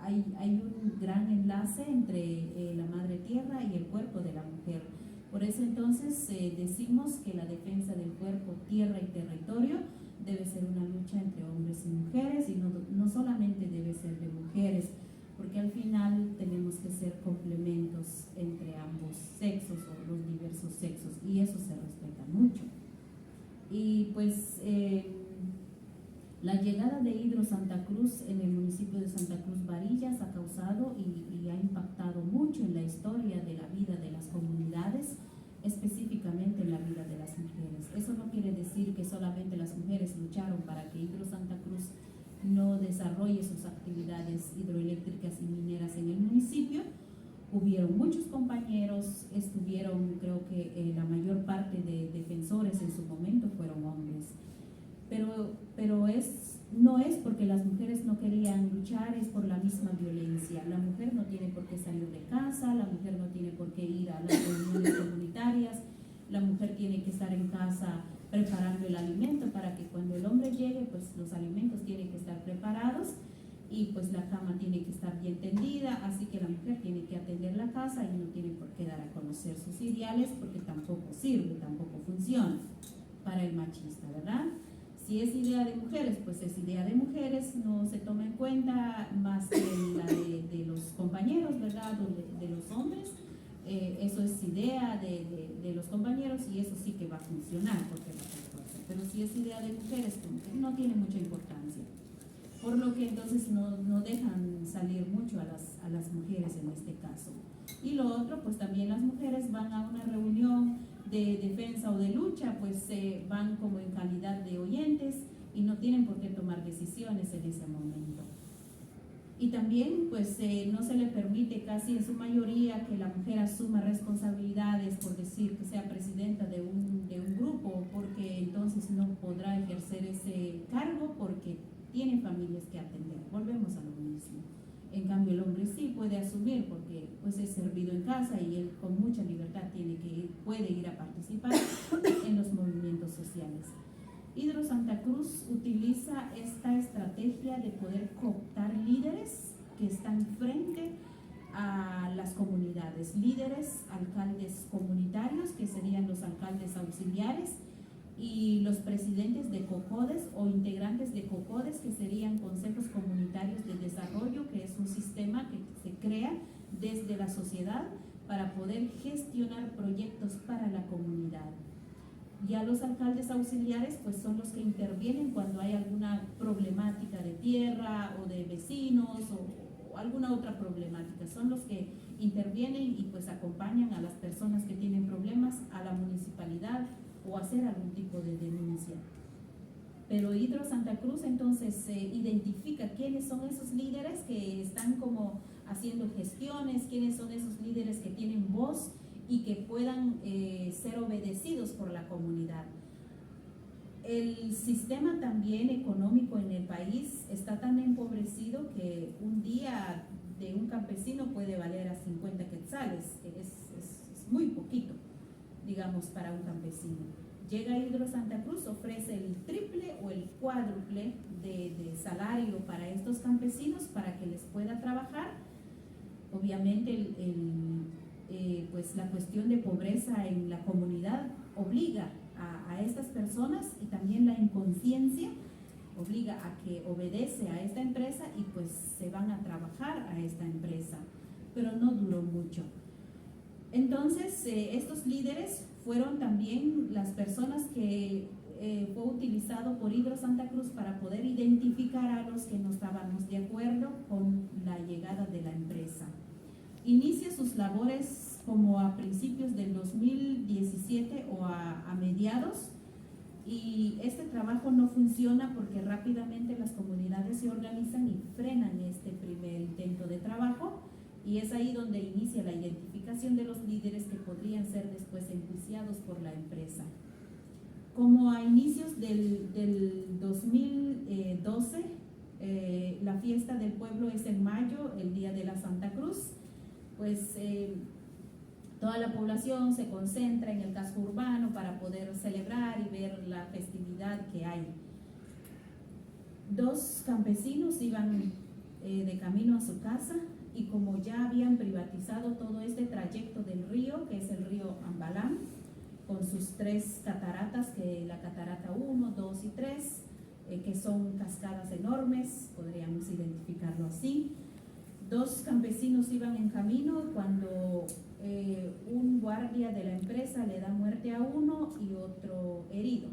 hay un gran enlace entre la madre tierra y el cuerpo de la mujer. Por eso entonces decimos que la defensa del cuerpo, tierra y territorio debe ser una lucha entre hombres y mujeres y no solamente debe ser de mujeres, porque al final tenemos que ser complementos entre ambos sexos o los diversos sexos y eso se respeta mucho. Y pues la llegada de Hidro Santa Cruz en el municipio de Santa Cruz Varillas ha causado y ha impactado mucho en la historia de la vida de las comunidades, específicamente en la vida de las mujeres. Eso no quiere decir que solamente las mujeres lucharon para que Hidro Santa Cruz no desarrolle sus actividades hidroeléctricas y mineras en el municipio. Hubieron muchos compañeros, estuvieron, creo que la mayor parte de defensores en su momento fueron hombres. Pero no es porque las mujeres no querían luchar, es por la misma violencia. La mujer no tiene por qué salir de casa, la mujer no tiene por qué ir a las reuniones comunitarias, la mujer tiene que estar en casa preparando el alimento para que cuando el hombre llegue, pues los alimentos tienen que estar preparados y pues la cama tiene que estar bien tendida, así que la mujer tiene que atender la casa y no tiene por qué dar a conocer sus ideales porque tampoco sirve, tampoco funciona para el machista, ¿verdad? Si es idea de mujeres, pues es idea de mujeres, no se toma en cuenta más que la de los compañeros, ¿verdad? O de los hombres. Eso es idea de los compañeros y eso sí que va a funcionar porque va a ser fuerza. Pero si es idea de mujeres, como que no tiene mucha importancia. Por lo que entonces no dejan salir mucho a las mujeres en este caso. Y lo otro, pues también las mujeres van a una reunión de defensa o de lucha, pues van como en calidad de oyentes y no tienen por qué tomar decisiones en ese momento. Y también pues no se le permite casi en su mayoría que la mujer asuma responsabilidades, por decir que sea presidenta de un grupo, porque entonces no podrá ejercer ese cargo porque tiene familias que atender. Volvemos a lo mismo. En cambio el hombre sí puede asumir porque pues es servido en casa y él con mucha libertad puede ir a participar en los movimientos sociales. Hidro Santa Cruz utiliza esta estrategia de poder cooptar líderes que están frente a las comunidades, líderes, alcaldes comunitarios, que serían los alcaldes auxiliares, y los presidentes de COCODES o integrantes de COCODES, que serían consejos comunitarios de desarrollo, que es un sistema que se crea desde la sociedad para poder gestionar proyectos para la comunidad. Ya los alcaldes auxiliares pues son los que intervienen cuando hay alguna problemática de tierra o de vecinos o alguna otra problemática. Son los que intervienen y pues acompañan a las personas que tienen problemas a la municipalidad o hacer algún tipo de denuncia. Pero Hidro Santa Cruz entonces identifica quiénes son esos líderes que están como haciendo gestiones, quiénes son esos líderes que tienen voz y que puedan ser obedecidos por la comunidad. El sistema también económico en el país está tan empobrecido que un día de un campesino puede valer a 50 quetzales, que es muy poquito, digamos, para un campesino. Llega Hidro Santa Cruz, ofrece el triple o el cuádruple de salario para estos campesinos para que les pueda trabajar. Obviamente pues la cuestión de pobreza en la comunidad obliga a estas personas, y también la inconsciencia obliga a que obedece a esta empresa y pues se van a trabajar a esta empresa, pero no duró mucho. Entonces estos líderes fueron también las personas que fue utilizado por Hidro Santa Cruz para poder identificar a los que no estábamos de acuerdo con la llegada de la empresa. Inicia sus labores como a principios del 2017 o a mediados, y este trabajo no funciona porque rápidamente las comunidades se organizan y frenan este primer intento de trabajo, y es ahí donde inicia la identificación de los líderes que podrían ser después enjuiciados por la empresa. Como a inicios del 2012, la fiesta del pueblo es en mayo, el Día de la Santa Cruz, pues toda la población se concentra en el casco urbano para poder celebrar y ver la festividad que hay. Dos campesinos iban de camino a su casa, y como ya habían privatizado todo este trayecto del río, que es el río Ambalán, con sus 3 cataratas, que la catarata 1, 2 y 3, que son cascadas enormes, podríamos identificarlo así. Dos campesinos iban en camino cuando un guardia de la empresa le da muerte a uno y otro herido.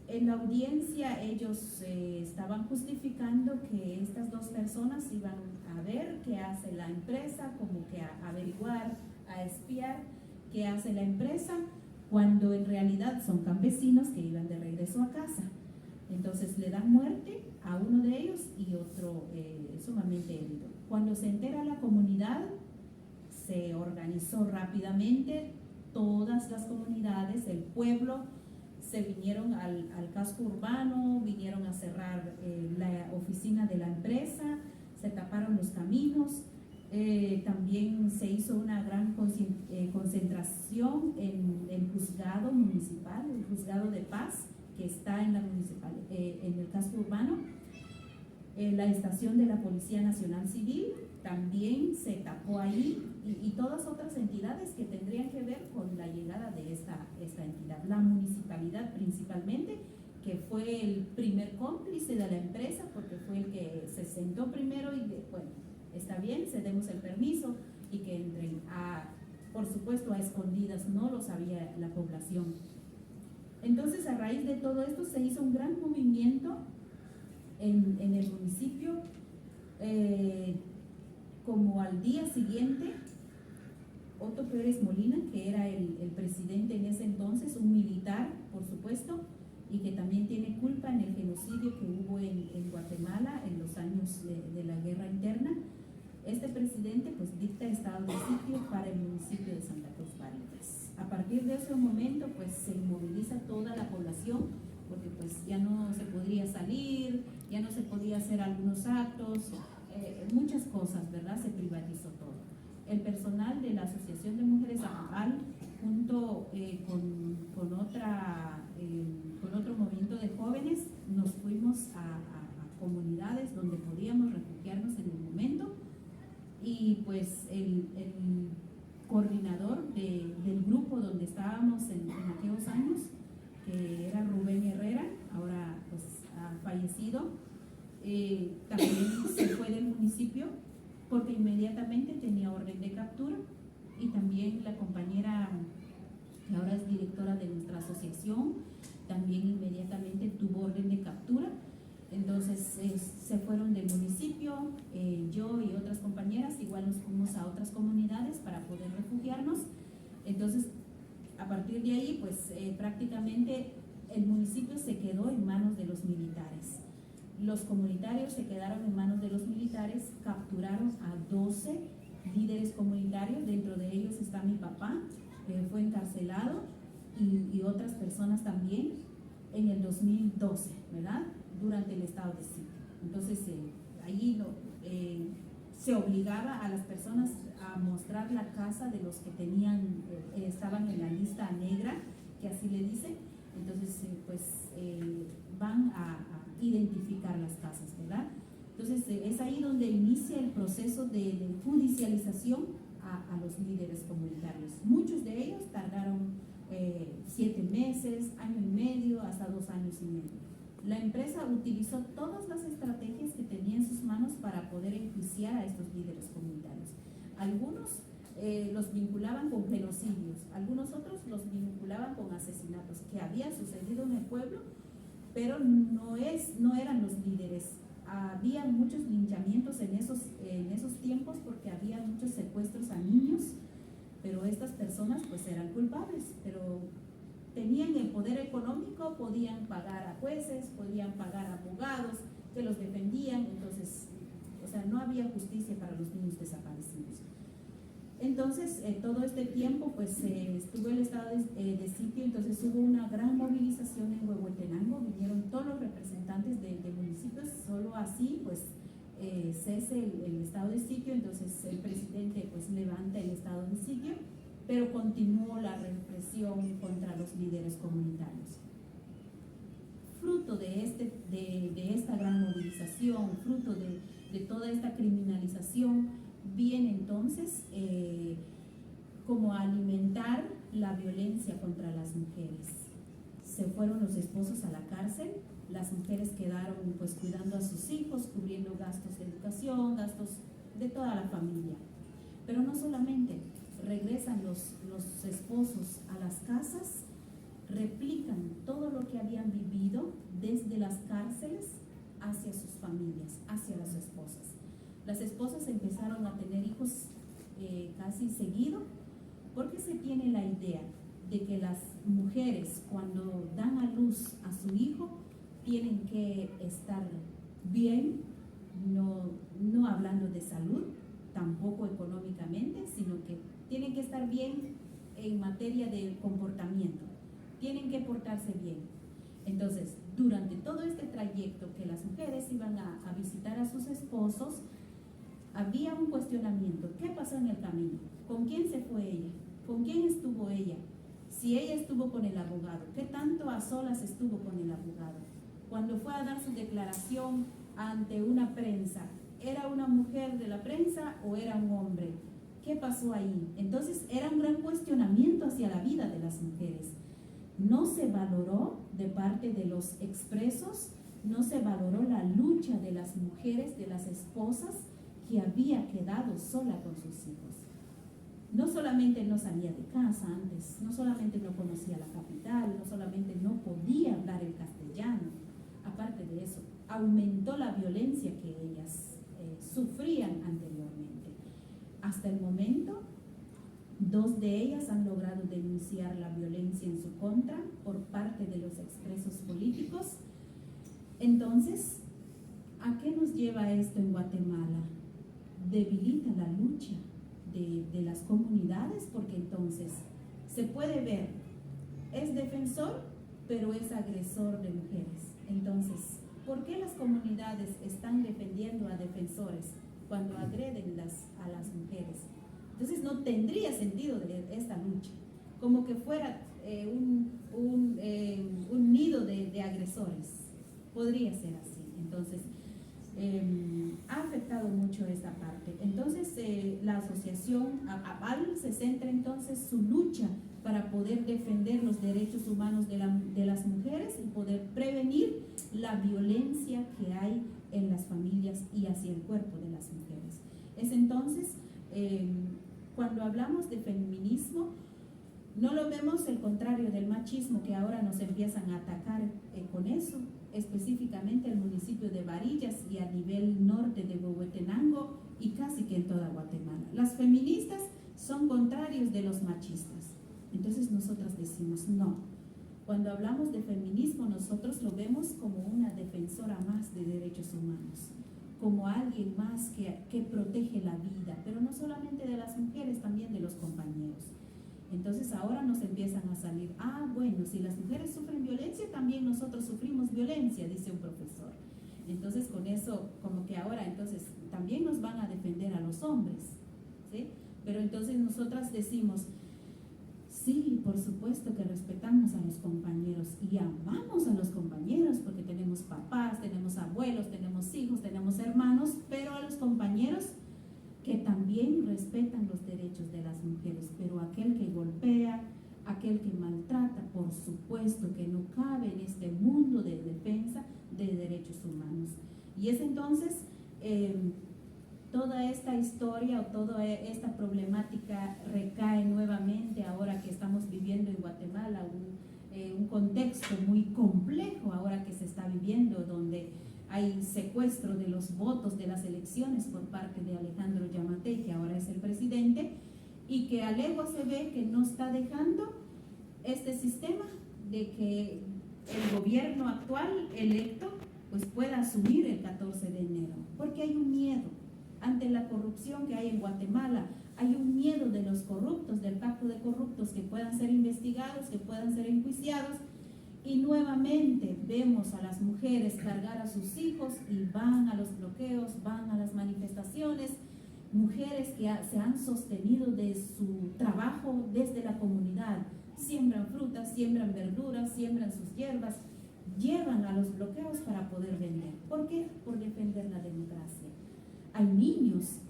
En la audiencia ellos estaban justificando que estas dos personas iban a ver qué hace la empresa, como que a averiguar, a espiar qué hace la empresa, cuando en realidad son campesinos que iban de regreso a casa. Entonces le dan muerte a uno de ellos y otro sumamente herido. Cuando se entera la comunidad, se organizó rápidamente, todas las comunidades, el pueblo, se vinieron al casco urbano, vinieron a cerrar la oficina de la empresa, se taparon los caminos, también se hizo una gran concentración en el juzgado municipal, el juzgado de paz, que está en el casco urbano. La estación de la Policía Nacional Civil también se tapó ahí, y todas otras entidades que tendrían que ver con la llegada de esta entidad. La municipalidad principalmente, que fue el primer cómplice de la empresa, porque fue el que se sentó primero y bueno, está bien, cedemos el permiso, y que entren por supuesto a escondidas, no lo sabía la población. Entonces, a raíz de todo esto se hizo un gran movimiento en el municipio como al día siguiente, Otto Pérez Molina, que era el presidente en ese entonces, un militar, por supuesto, y que también tiene culpa en el genocidio que hubo en Guatemala en los años de la guerra interna. Este presidente pues dicta estado de sitio para el municipio de Santa Cruz Paritas. A partir de ese momento pues se moviliza toda la población, porque pues ya no se podría salir, ya no se podía hacer algunos actos, muchas cosas, ¿verdad? Se privatizó todo. El personal de la Asociación de Mujeres Ajapal, junto con otro movimiento de jóvenes, nos fuimos a comunidades donde podíamos refugiarnos en el momento, y pues el coordinador del grupo donde estábamos en aquellos años, que era Rubén Herrera, ahora pues ha fallecido, también se fue del municipio porque inmediatamente tenía orden de captura, y también la compañera que ahora es directora de nuestra asociación también inmediatamente tuvo orden de captura. Entonces se fueron del municipio, yo y otras compañeras igual nos fuimos a otras comunidades para poder refugiarnos. Entonces a partir de ahí pues prácticamente el municipio se quedó en manos de los militares. Los comunitarios se quedaron en manos de los militares, capturaron a 12 líderes comunitarios, dentro de ellos está mi papá, fue encarcelado, y otras personas también en el 2012, ¿verdad? Durante el estado de sitio. Entonces allí se obligaba a las personas a mostrar la casa de los que estaban en la lista negra, que así le dicen. Entonces van a identificar las casas, ¿verdad? Entonces es ahí donde inicia el proceso de judicialización a los líderes comunitarios. Muchos de ellos tardaron 7 meses, año y medio, hasta 2 años y medio. La empresa utilizó todas las estrategias que tenía en sus manos para poder enjuiciar a estos líderes comunitarios. Algunos los vinculaban con genocidios, algunos otros los vinculaban con asesinatos que había sucedido en el pueblo, pero no eran los líderes. Había muchos linchamientos en esos tiempos, porque había muchos secuestros a niños, pero estas personas pues eran culpables, pero tenían el poder económico, podían pagar a jueces, podían pagar a abogados que los defendían. Entonces, no había justicia para los niños desaparecidos. Entonces, todo este tiempo pues estuvo el estado de sitio. Entonces hubo una gran movilización en Huehuetenango, vinieron todos los representantes de municipios, solo así pues cese el estado de sitio. Entonces el presidente pues levanta el estado de sitio, pero continuó la represión contra los líderes comunitarios. Fruto de esta gran movilización, fruto de toda esta criminalización, viene entonces como a alimentar la violencia contra las mujeres. Se fueron los esposos a la cárcel, las mujeres quedaron pues cuidando a sus hijos, cubriendo gastos de educación, gastos de toda la familia. Pero no solamente, regresan los esposos a las casas, replican todo lo que habían vivido desde las cárceles hacia sus familias, hacia las esposas. Las esposas empezaron a tener hijos casi seguido, porque se tiene la idea de que las mujeres cuando dan a luz a su hijo tienen que estar bien, no hablando de salud, tampoco económicamente, sino que tienen que estar bien en materia de comportamiento, tienen que portarse bien. Entonces, durante todo este trayecto que las mujeres iban a visitar a sus esposos, había un cuestionamiento. ¿Qué pasó en el camino? ¿Con quién se fue ella? ¿Con quién estuvo ella? Si ella estuvo con el abogado, ¿qué tanto a solas estuvo con el abogado? Cuando fue a dar su declaración ante una prensa, ¿era una mujer de la prensa o era un hombre? ¿Qué pasó ahí? Entonces era un gran cuestionamiento hacia la vida de las mujeres. No se valoró de parte de los expresos, no se valoró la lucha de las mujeres, de las esposas que había quedado sola con sus hijos. No solamente no salía de casa antes, no solamente no conocía la capital, no solamente no podía hablar el castellano, aparte de eso, aumentó la violencia que ellas sufrían anteriormente. Hasta el momento, 2 de ellas han logrado denunciar la violencia en su contra por parte de los expresos políticos. Entonces, ¿a qué nos lleva esto en Guatemala? Debilita la lucha de las comunidades, porque entonces se puede ver, es defensor, pero es agresor de mujeres. Entonces, ¿por qué las comunidades están defendiendo a defensores cuando agreden a las mujeres? Entonces no tendría sentido esta lucha, como que fuera un nido de agresores. Podría ser así. Entonces, ha afectado mucho esta parte. Entonces, la asociación APAL se centra entonces su lucha para poder defender los derechos humanos de las mujeres y poder prevenir la violencia que hay en las familias y hacia el cuerpo de las mujeres. Es entonces, cuando hablamos de feminismo, no lo vemos el contrario del machismo, que ahora nos empiezan a atacar con eso, específicamente el municipio de Varillas y a nivel norte de Huehuetenango y casi que en toda Guatemala. Las feministas son contrarios de los machistas. Entonces nosotras decimos no. Cuando hablamos de feminismo, nosotros lo vemos como una defensora más de derechos humanos, como alguien más que protege la vida, pero no solamente de las mujeres, también de los compañeros. Entonces ahora nos empiezan a salir, bueno, si las mujeres sufren violencia, también nosotros sufrimos violencia, dice un profesor. Entonces con eso, como que ahora entonces también nos van a defender a los hombres, ¿sí? Pero entonces nosotras decimos, sí, por supuesto que respetamos a los compañeros y amamos a los compañeros porque tenemos papás, tenemos abuelos, tenemos hijos, tenemos hermanos, pero a los compañeros que también respetan los derechos de las mujeres, pero aquel que golpea, aquel que maltrata, por supuesto que no cabe en este mundo de defensa de derechos humanos. Y es entonces toda esta historia o toda esta problemática recae nuevamente ahora que estamos viviendo en Guatemala un contexto muy complejo ahora que se está viviendo, donde hay secuestro de los votos de las elecciones por parte de Alejandro Yamatei, que ahora es el presidente, y que a legua se ve que no está dejando este sistema de que el gobierno actual electo pues pueda asumir el 14 de enero, porque hay un miedo ante la corrupción que hay en Guatemala, hay un miedo de los corruptos, del pacto de corruptos, que puedan ser investigados, que puedan ser enjuiciados. Y nuevamente vemos a las mujeres cargar a sus hijos y van a los bloqueos, van a las manifestaciones, mujeres que se han sostenido de su trabajo desde la comunidad, siembran frutas, siembran verduras, siembran sus hierbas, llevan a los bloqueos para poder vender. ¿Por qué? Por defender la democracia. Hay niños,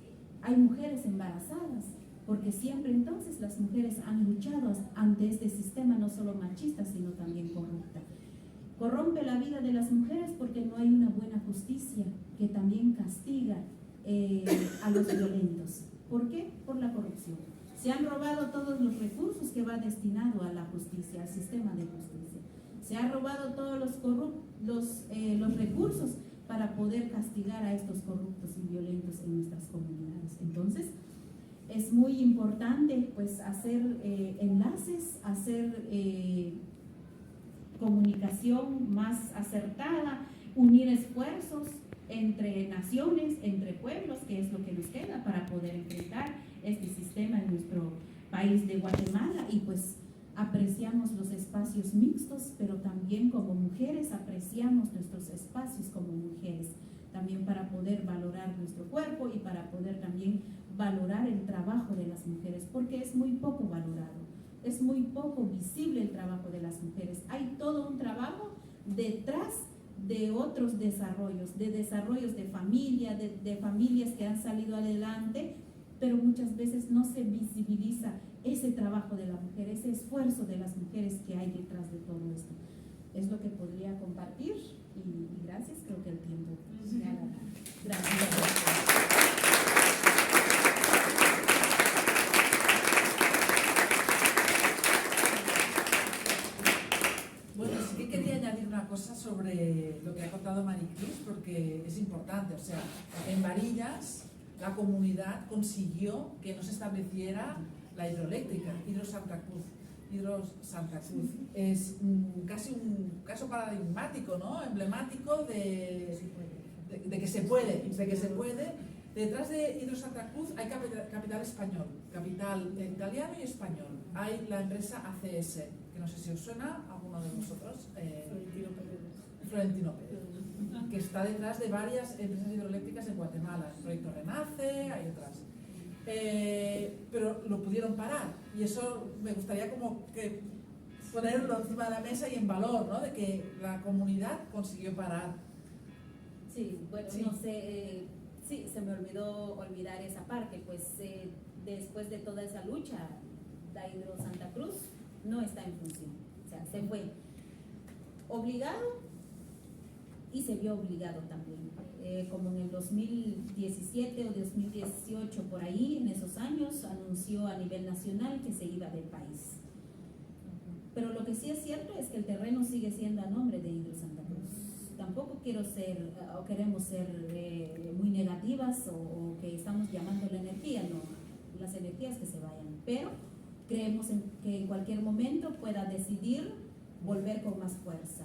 hay mujeres embarazadas, porque siempre entonces las mujeres han luchado ante este sistema no solo machista, sino también corrupta. Corrompe la vida de las mujeres porque no hay una buena justicia que también castiga a los violentos. ¿Por qué? Por la corrupción. Se han robado todos los recursos que va destinado a la justicia, al sistema de justicia. Se han robado todos los recursos para poder castigar a estos corruptos y violentos en nuestras comunidades. Entonces, es muy importante pues hacer enlaces, hacer comunicación más acertada, unir esfuerzos entre naciones, entre pueblos, que es lo que nos queda para poder enfrentar este sistema en nuestro país de Guatemala. Y pues apreciamos los espacios mixtos, pero también como mujeres apreciamos nuestros espacios como mujeres, también para poder valorar nuestro cuerpo y para poder también valorar el trabajo de las mujeres, porque es muy poco valorado, es muy poco visible el trabajo de las mujeres. Hay todo un trabajo detrás de otros desarrollos, de familia, de familias que han salido adelante, pero muchas veces no se visibiliza ese trabajo de la mujer, ese esfuerzo de las mujeres que hay detrás de todo esto. Es lo que podría compartir y gracias, creo que el tiempo se ha agotado. Gracias. Bueno, sí que quería añadir una cosa sobre lo que ha contado Maricruz, porque es importante. importante. O sea, en Varillas la comunidad consiguió que no se estableciera la hidroeléctrica, Hidro Santa Cruz. Es casi un caso paradigmático, ¿no? Emblemático de que se puede, Detrás de Hidro Santa Cruz hay capital español, capital italiano y español. Hay la empresa ACS, que no sé si os suena a alguno de vosotros, Florentino Pérez, que está detrás de varias empresas hidroeléctricas en Guatemala. El proyecto Renace, hay otras. Pero lo pudieron parar, y eso me gustaría como que ponerlo encima de la mesa y en valor, ¿no? De que la comunidad consiguió parar. Sí, bueno, Sí. no sé, sí, se me olvidó olvidar esa parte, pues después de toda esa lucha, la Hidro Santa Cruz no está en función, o sea, se fue obligado y se vio obligado también, como en el 2017 o 2018, por ahí, en esos años, anunció a nivel nacional que se iba del país. Pero lo que sí es cierto es que el terreno sigue siendo a nombre de Hidro Santa Cruz. Tampoco quiero ser o queremos ser muy negativas o que estamos llamando la energía, no, las energías que se vayan, pero creemos que en cualquier momento pueda decidir volver con más fuerza.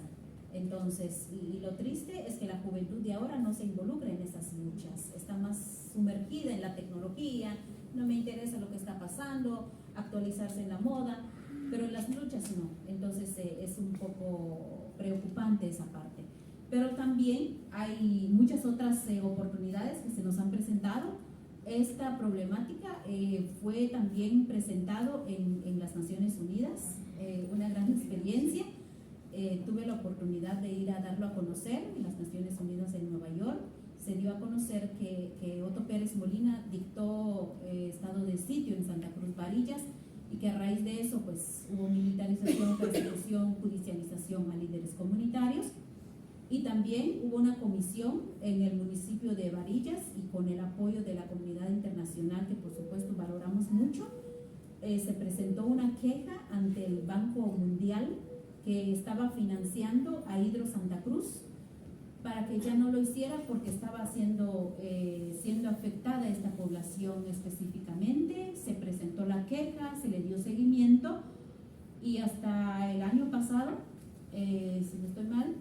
Entonces, y lo triste es que la juventud de ahora no se involucra en esas luchas, está más sumergida en la tecnología, no me interesa lo que está pasando, actualizarse en la moda, pero en las luchas no. Entonces es un poco preocupante esa parte. Pero también hay muchas otras oportunidades que se nos han presentado. Esta problemática fue también presentado en las Naciones Unidas, una gran experiencia. Tuve la oportunidad de ir a darlo a conocer en las Naciones Unidas en Nueva York. Se dio a conocer que Otto Pérez Molina dictó estado de sitio en Santa Cruz Varillas, y que a raíz de eso pues hubo militarización, persecución, judicialización a líderes comunitarios, y también hubo una comisión en el municipio de Varillas, y con el apoyo de la comunidad internacional, que por supuesto valoramos mucho, se presentó una queja ante el Banco Mundial, que estaba financiando a Hidro Santa Cruz para que ya no lo hiciera, porque estaba siendo afectada esta población específicamente. Se presentó la queja, se le dio seguimiento, y hasta el año pasado, si no estoy mal,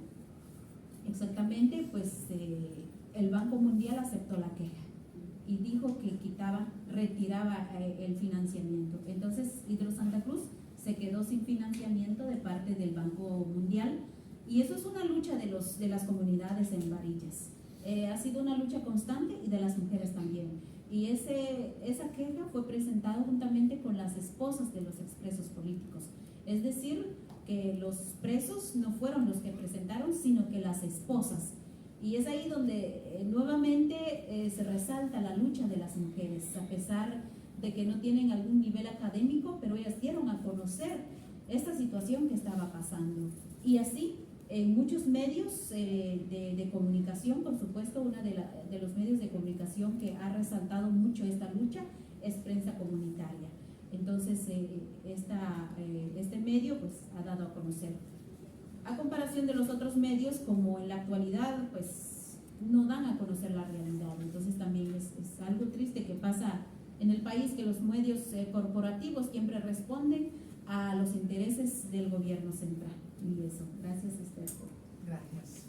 exactamente, pues el Banco Mundial aceptó la queja y dijo que retiraba el financiamiento. Entonces Hidro Santa Cruz se quedó sin financiamiento de parte del Banco Mundial, y eso es una lucha de las comunidades en Varillas. Ha sido una lucha constante, y de las mujeres también. Y esa queja fue presentada juntamente con las esposas de los expresos políticos. Es decir, que los presos no fueron los que presentaron, sino que las esposas. Y es ahí donde nuevamente se resalta la lucha de las mujeres, a pesar de que no tienen algún nivel académico, pero ellas dieron a conocer esta situación que estaba pasando. Y así, en muchos medios de comunicación, por supuesto, uno de los medios de comunicación que ha resaltado mucho esta lucha es Prensa Comunitaria. Entonces, este medio pues ha dado a conocer. A comparación de los otros medios, como en la actualidad, pues no dan a conocer la realidad. Entonces también es algo triste que pasa en el país, que los medios corporativos siempre responden a los intereses del gobierno central. Y eso. Gracias, Esther. Gracias.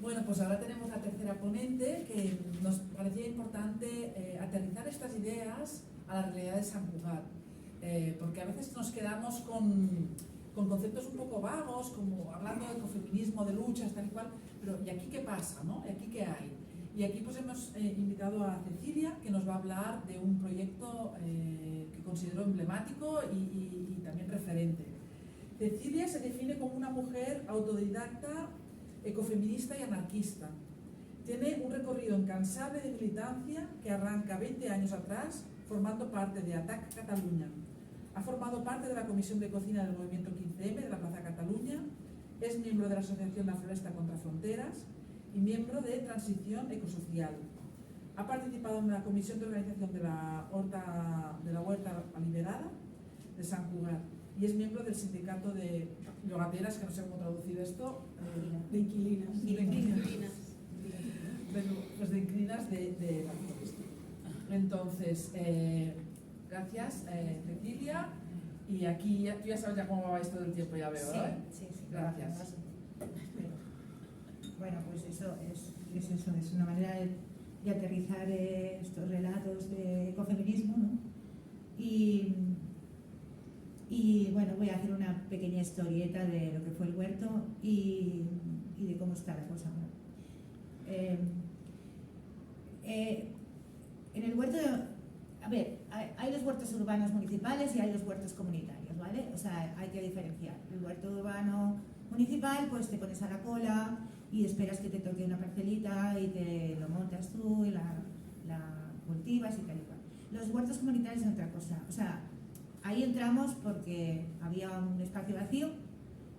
Bueno, pues ahora tenemos la tercera ponente, que nos parecía importante aterrizar estas ideas a la realidad de San Cugat, porque a veces nos quedamos con conceptos un poco vagos, como hablando de ecofeminismo, de luchas, tal y cual, pero ¿y aquí qué pasa, no? ¿Y aquí qué hay? Y aquí pues hemos invitado a Cecilia, que nos va a hablar de un proyecto que considero emblemático y también referente. Cecilia se define como una mujer autodidacta, ecofeminista y anarquista. Tiene un recorrido incansable de militancia que arranca 20 años atrás, formando parte de ATAC Cataluña. Ha formado parte de la Comisión de Cocina del Movimiento 15M de la Plaza Cataluña, es miembro de la Asociación La Floresta Contra Fronteras y miembro de Transición Ecosocial. Ha participado en la Comisión de Organización de la Huerta Liberada de San Cugat, y es miembro del Sindicato de yogateras, que no sé cómo traducir esto, De inquilinas. de Inquilinas. pues de inquilinas de Barcelona. Entonces, gracias Cecilia, y aquí tú ya sabes ya cómo va esto del tiempo, ya veo, Sí, ¿eh? sí, sí. Gracias. Bueno, pues eso es una manera de aterrizar estos relatos de ecofeminismo, ¿no? Y bueno, voy a hacer una pequeña historieta de lo que fue el huerto y de cómo está la cosa, ¿no? En el huerto, a ver, hay los huertos urbanos municipales y hay los huertos comunitarios, ¿vale? O sea, hay que diferenciar. El huerto urbano municipal, pues te pones a la cola y esperas que te toque una parcelita y te lo montas tú y la cultivas y tal y cual. Los huertos comunitarios es otra cosa. O sea, ahí entramos porque había un espacio vacío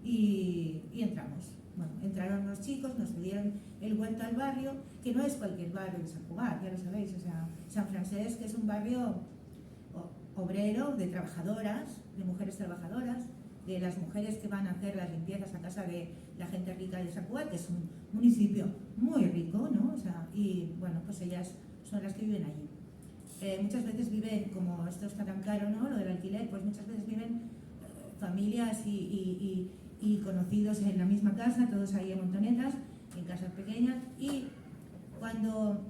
y entramos. Bueno, entraron los chicos, nos pidieron el huerto al barrio, que no es cualquier barrio de San Cugat, ya lo sabéis. O sea, San Francés, que es un barrio obrero de trabajadoras, de mujeres trabajadoras, de las mujeres que van a hacer las limpiezas a casa de la gente rica de San Cugat, que es un municipio muy rico, ¿no? O sea, y bueno, pues ellas son las que viven allí. Muchas veces viven, como esto está tan caro, ¿no? Lo del alquiler, pues muchas veces viven familias y conocidos en la misma casa, todos ahí en montonetas, en casas pequeñas, y cuando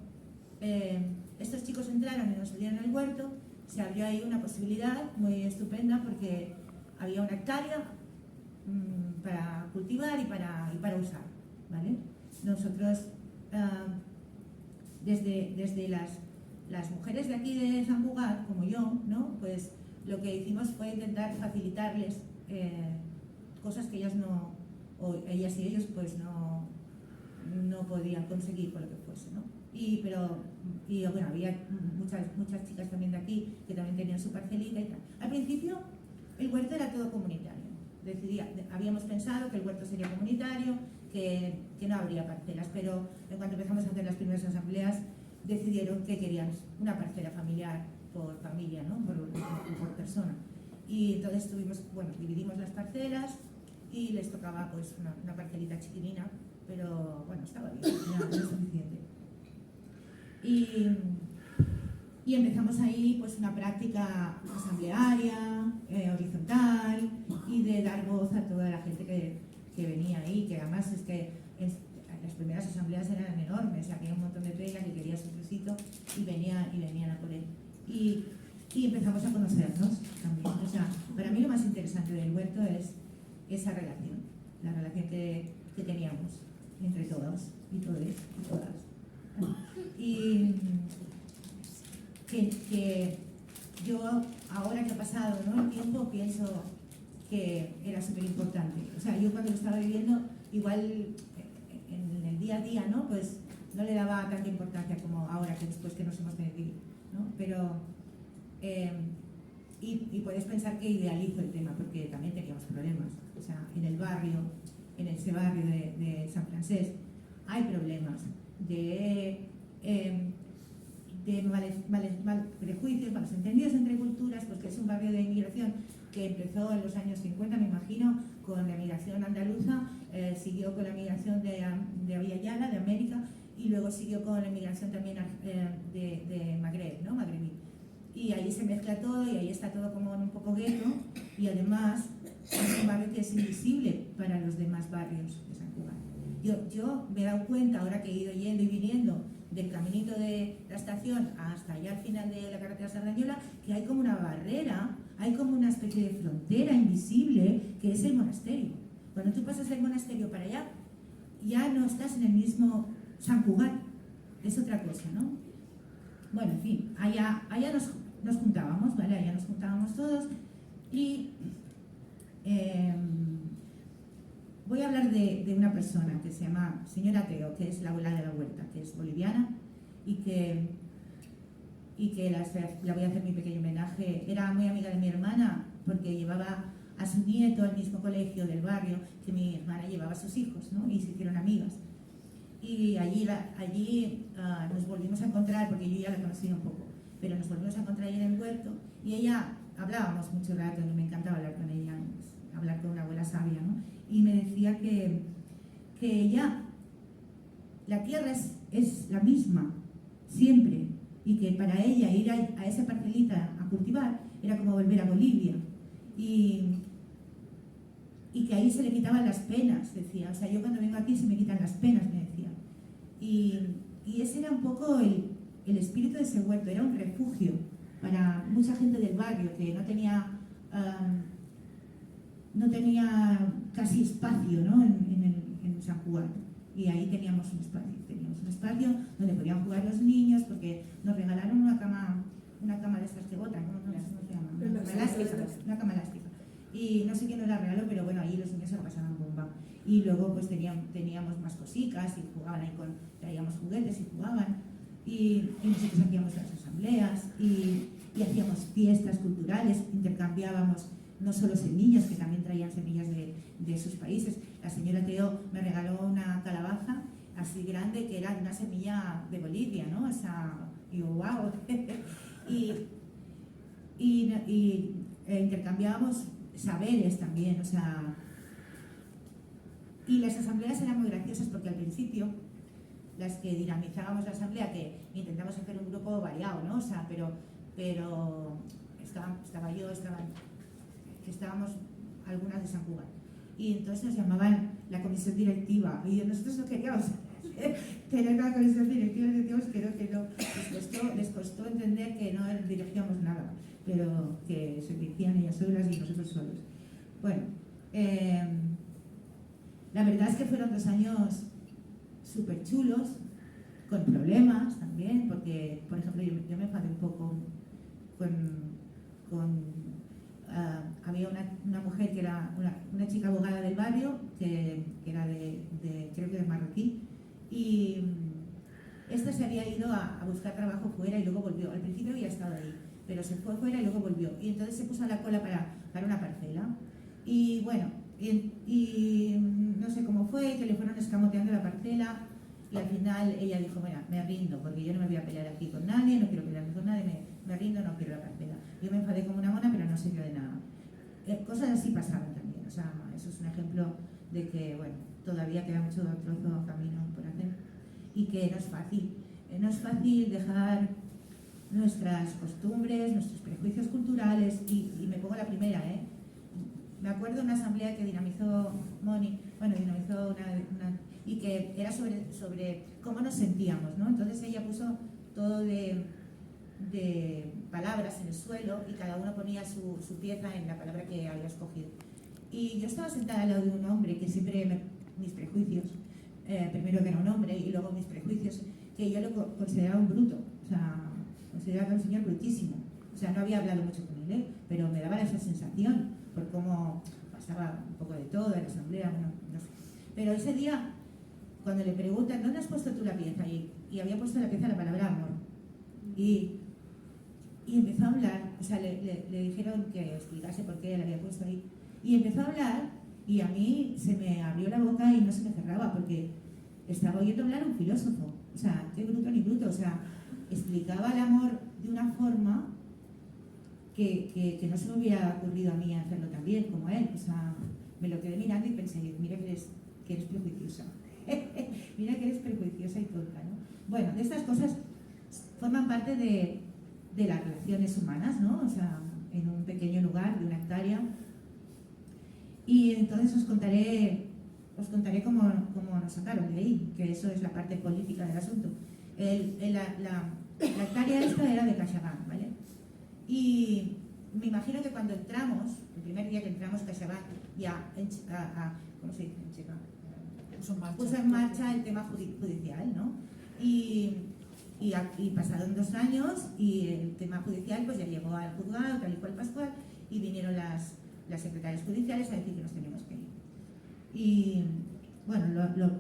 estos chicos entraron y nos subieron al huerto, se abrió ahí una posibilidad muy estupenda porque había una hectárea para cultivar y para usar, ¿vale? Nosotros, desde las mujeres de aquí de San Cugat, como yo, ¿no? Pues lo que hicimos fue intentar facilitarles cosas que ellas ellas y ellos pues no podían conseguir por lo que fuese, ¿no? Y bueno, había muchas chicas también de aquí que también tenían su parcelita y tal. Al principio el huerto era todo comunitario. Habíamos pensado que el huerto sería comunitario, que no habría parcelas, pero en cuanto empezamos a hacer las primeras asambleas decidieron que querían una parcela familiar por familia, ¿no? por persona. Y entonces dividimos las parcelas y les tocaba pues una parcelita chiquilina, pero bueno, estaba bien, era suficiente. Y empezamos ahí pues una práctica asamblearia, horizontal, y de dar voz a toda la gente que venía ahí, que además es que las primeras asambleas eran enormes, había un montón de peña que quería su trocito y venían a por él. Y empezamos a conocernos también. O sea, para mí lo más interesante del huerto es esa relación, la relación que teníamos entre todos y todas. Y que yo, ahora que ha pasado, ¿no?, el tiempo, pienso que era súper importante. O sea, yo cuando lo estaba viviendo, igual en el día a día, ¿no?, pues no le daba tanta importancia como ahora, que después que nos hemos metido, ¿no? Pero, y puedes pensar que idealizo el tema, porque también teníamos problemas. O sea, en el barrio, en ese barrio de San Francés, hay problemas de prejuicios, malos entendidos entre culturas, pues que es un barrio de inmigración que empezó en los años 50, me imagino, con la migración andaluza, siguió con la migración de Yala, de América, y luego siguió con la migración también de Magreb, ¿no? Magrebí. Y ahí se mezcla todo y ahí está todo como en un poco gueto, y además es un barrio que es invisible para los demás barrios de San Cugat. Yo me he dado cuenta, ahora que he ido yendo y viniendo del caminito de la estación hasta allá al final de la carretera Sardañola, que hay como una barrera, hay como una especie de frontera invisible que es el monasterio. Cuando tú pasas del monasterio para allá, ya no estás en el mismo San Cugat, es otra cosa, ¿no? Bueno, en fin, allá nos juntábamos, ¿vale? Allá nos juntábamos todos y voy a hablar de una persona que se llama señora Teo, que es la abuela de la huerta, que es boliviana y que la voy a hacer mi pequeño homenaje. Era muy amiga de mi hermana porque llevaba a su nieto al mismo colegio del barrio que mi hermana llevaba a sus hijos, ¿no? Y se hicieron amigas. Y allí nos volvimos a encontrar, porque yo ya la conocía un poco, pero nos volvimos a encontrar ahí en el huerto y ella, hablábamos mucho rato y me encantaba hablar con ella. hablar con una abuela sabia, ¿no? Y me decía que ella, la tierra es la misma, siempre, y que para ella ir a esa parcelita a cultivar era como volver a Bolivia. Y que ahí se le quitaban las penas, decía. O sea, yo cuando vengo aquí se me quitan las penas, me decía. Y ese era un poco el espíritu de ese huerto, era un refugio para mucha gente del barrio que no tenía casi espacio, ¿no? en San Juan. Y ahí teníamos un espacio donde podían jugar los niños, porque nos regalaron una cama de estas que botan, ¿no? No sé cómo se llama, una cama elástica. Y no sé quién nos la regaló, pero bueno, ahí los niños se lo pasaban bomba. Y luego pues teníamos más cositas y jugaban ahí traíamos juguetes y jugaban. Y nosotros hacíamos las asambleas y hacíamos fiestas culturales, intercambiábamos no solo semillas, que también traían semillas de sus países. La señora Teo me regaló una calabaza así grande que era una semilla de Bolivia, ¿no? O sea, digo, wow. y intercambiábamos saberes también, o sea. Y las asambleas eran muy graciosas porque al principio, las que dinamizábamos la asamblea, que intentamos hacer un grupo variado, ¿no? O sea, pero estábamos algunas de San Juan. Y entonces nos llamaban la comisión directiva. Y nosotros no queríamos tener una comisión directiva, decíamos que no. Les costó entender que no dirigíamos nada, pero que se dirigían ellas solas y nosotros solos. Bueno, la verdad es que fueron 2 años súper chulos, con problemas también, porque, por ejemplo, yo me enfadé un poco había una mujer que era una chica abogada del barrio, que era creo que de marroquí, y esta se había ido a buscar trabajo fuera y luego volvió. Al principio había estado ahí, pero se fue fuera y luego volvió. Y entonces se puso a la cola para una parcela. Y bueno, y no sé cómo fue, que le fueron escamoteando la parcela. Y al final ella dijo, bueno, me rindo, porque yo no me voy a pelear aquí con nadie, no quiero pelearme con nadie, me rindo, no quiero la parcela. Yo me enfadé como una mona, pero no sirvió de nada. Cosas así pasaban también, o sea, eso es un ejemplo de que, bueno, todavía queda mucho trozo camino por hacer y que no es fácil dejar nuestras costumbres, nuestros prejuicios culturales, y me pongo la primera, Me acuerdo de una asamblea que dinamizó Moni, y que era sobre cómo nos sentíamos, ¿no? Entonces ella puso todo de palabras en el suelo y cada uno ponía su pieza en la palabra que había escogido. Y yo estaba sentada al lado de un hombre que siempre mis prejuicios, primero que era un hombre y luego mis prejuicios, que yo lo consideraba un bruto, o sea, consideraba que era un señor brutísimo. O sea, no había hablado mucho con él, pero me daba esa sensación por cómo pasaba un poco de todo en la asamblea, bueno, no sé. Pero ese día, cuando le preguntan, ¿dónde has puesto tú la pieza? Y había puesto la pieza la palabra amor. Y empezó a hablar, o sea, le dijeron que explicase por qué la había puesto ahí. Y empezó a hablar y a mí se me abrió la boca y no se me cerraba porque estaba oyendo hablar un filósofo. O sea, qué bruto ni bruto. O sea, explicaba el amor de una forma que no se me hubiera ocurrido a mí hacerlo tan bien como él. O sea, me lo quedé mirando y pensé, mira que eres prejuiciosa. Mira que eres prejuiciosa y tonta, ¿no? Bueno, de estas cosas forman parte de las relaciones humanas, ¿no? O sea, en un pequeño lugar de 1 hectárea. Y entonces os contaré cómo nos sacaron de ahí, que eso es la parte política del asunto. La hectárea esta era de Cachabán, ¿vale? Y me imagino que cuando entramos, el primer día que entramos, Cachabán ya, ¿cómo se dice en checa? Puso en marcha el tema judicial, ¿no? Y pasaron 2 años y el tema judicial pues ya llegó al juzgado, tal y cual Pascual, y vinieron las secretarias judiciales a decir que nos teníamos que ir. Y bueno,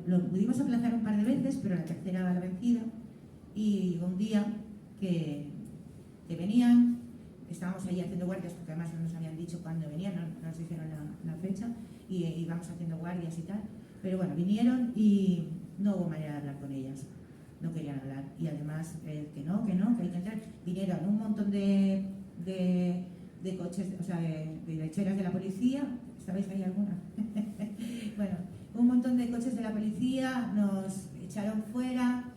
lo pudimos aplazar un par de veces, pero la tercera va la vencida. Y un día que venían, estábamos ahí haciendo guardias, porque además no nos habían dicho cuándo venían, no nos dijeron la fecha, y íbamos haciendo guardias y tal. Pero bueno, vinieron y no hubo manera de hablar con ellas. No querían hablar. Y además, que hay que entrar. Vinieron un montón de coches, o sea, de lecheras de la policía, ¿Sabéis ahí alguna? Bueno, un montón de coches de la policía, nos echaron fuera.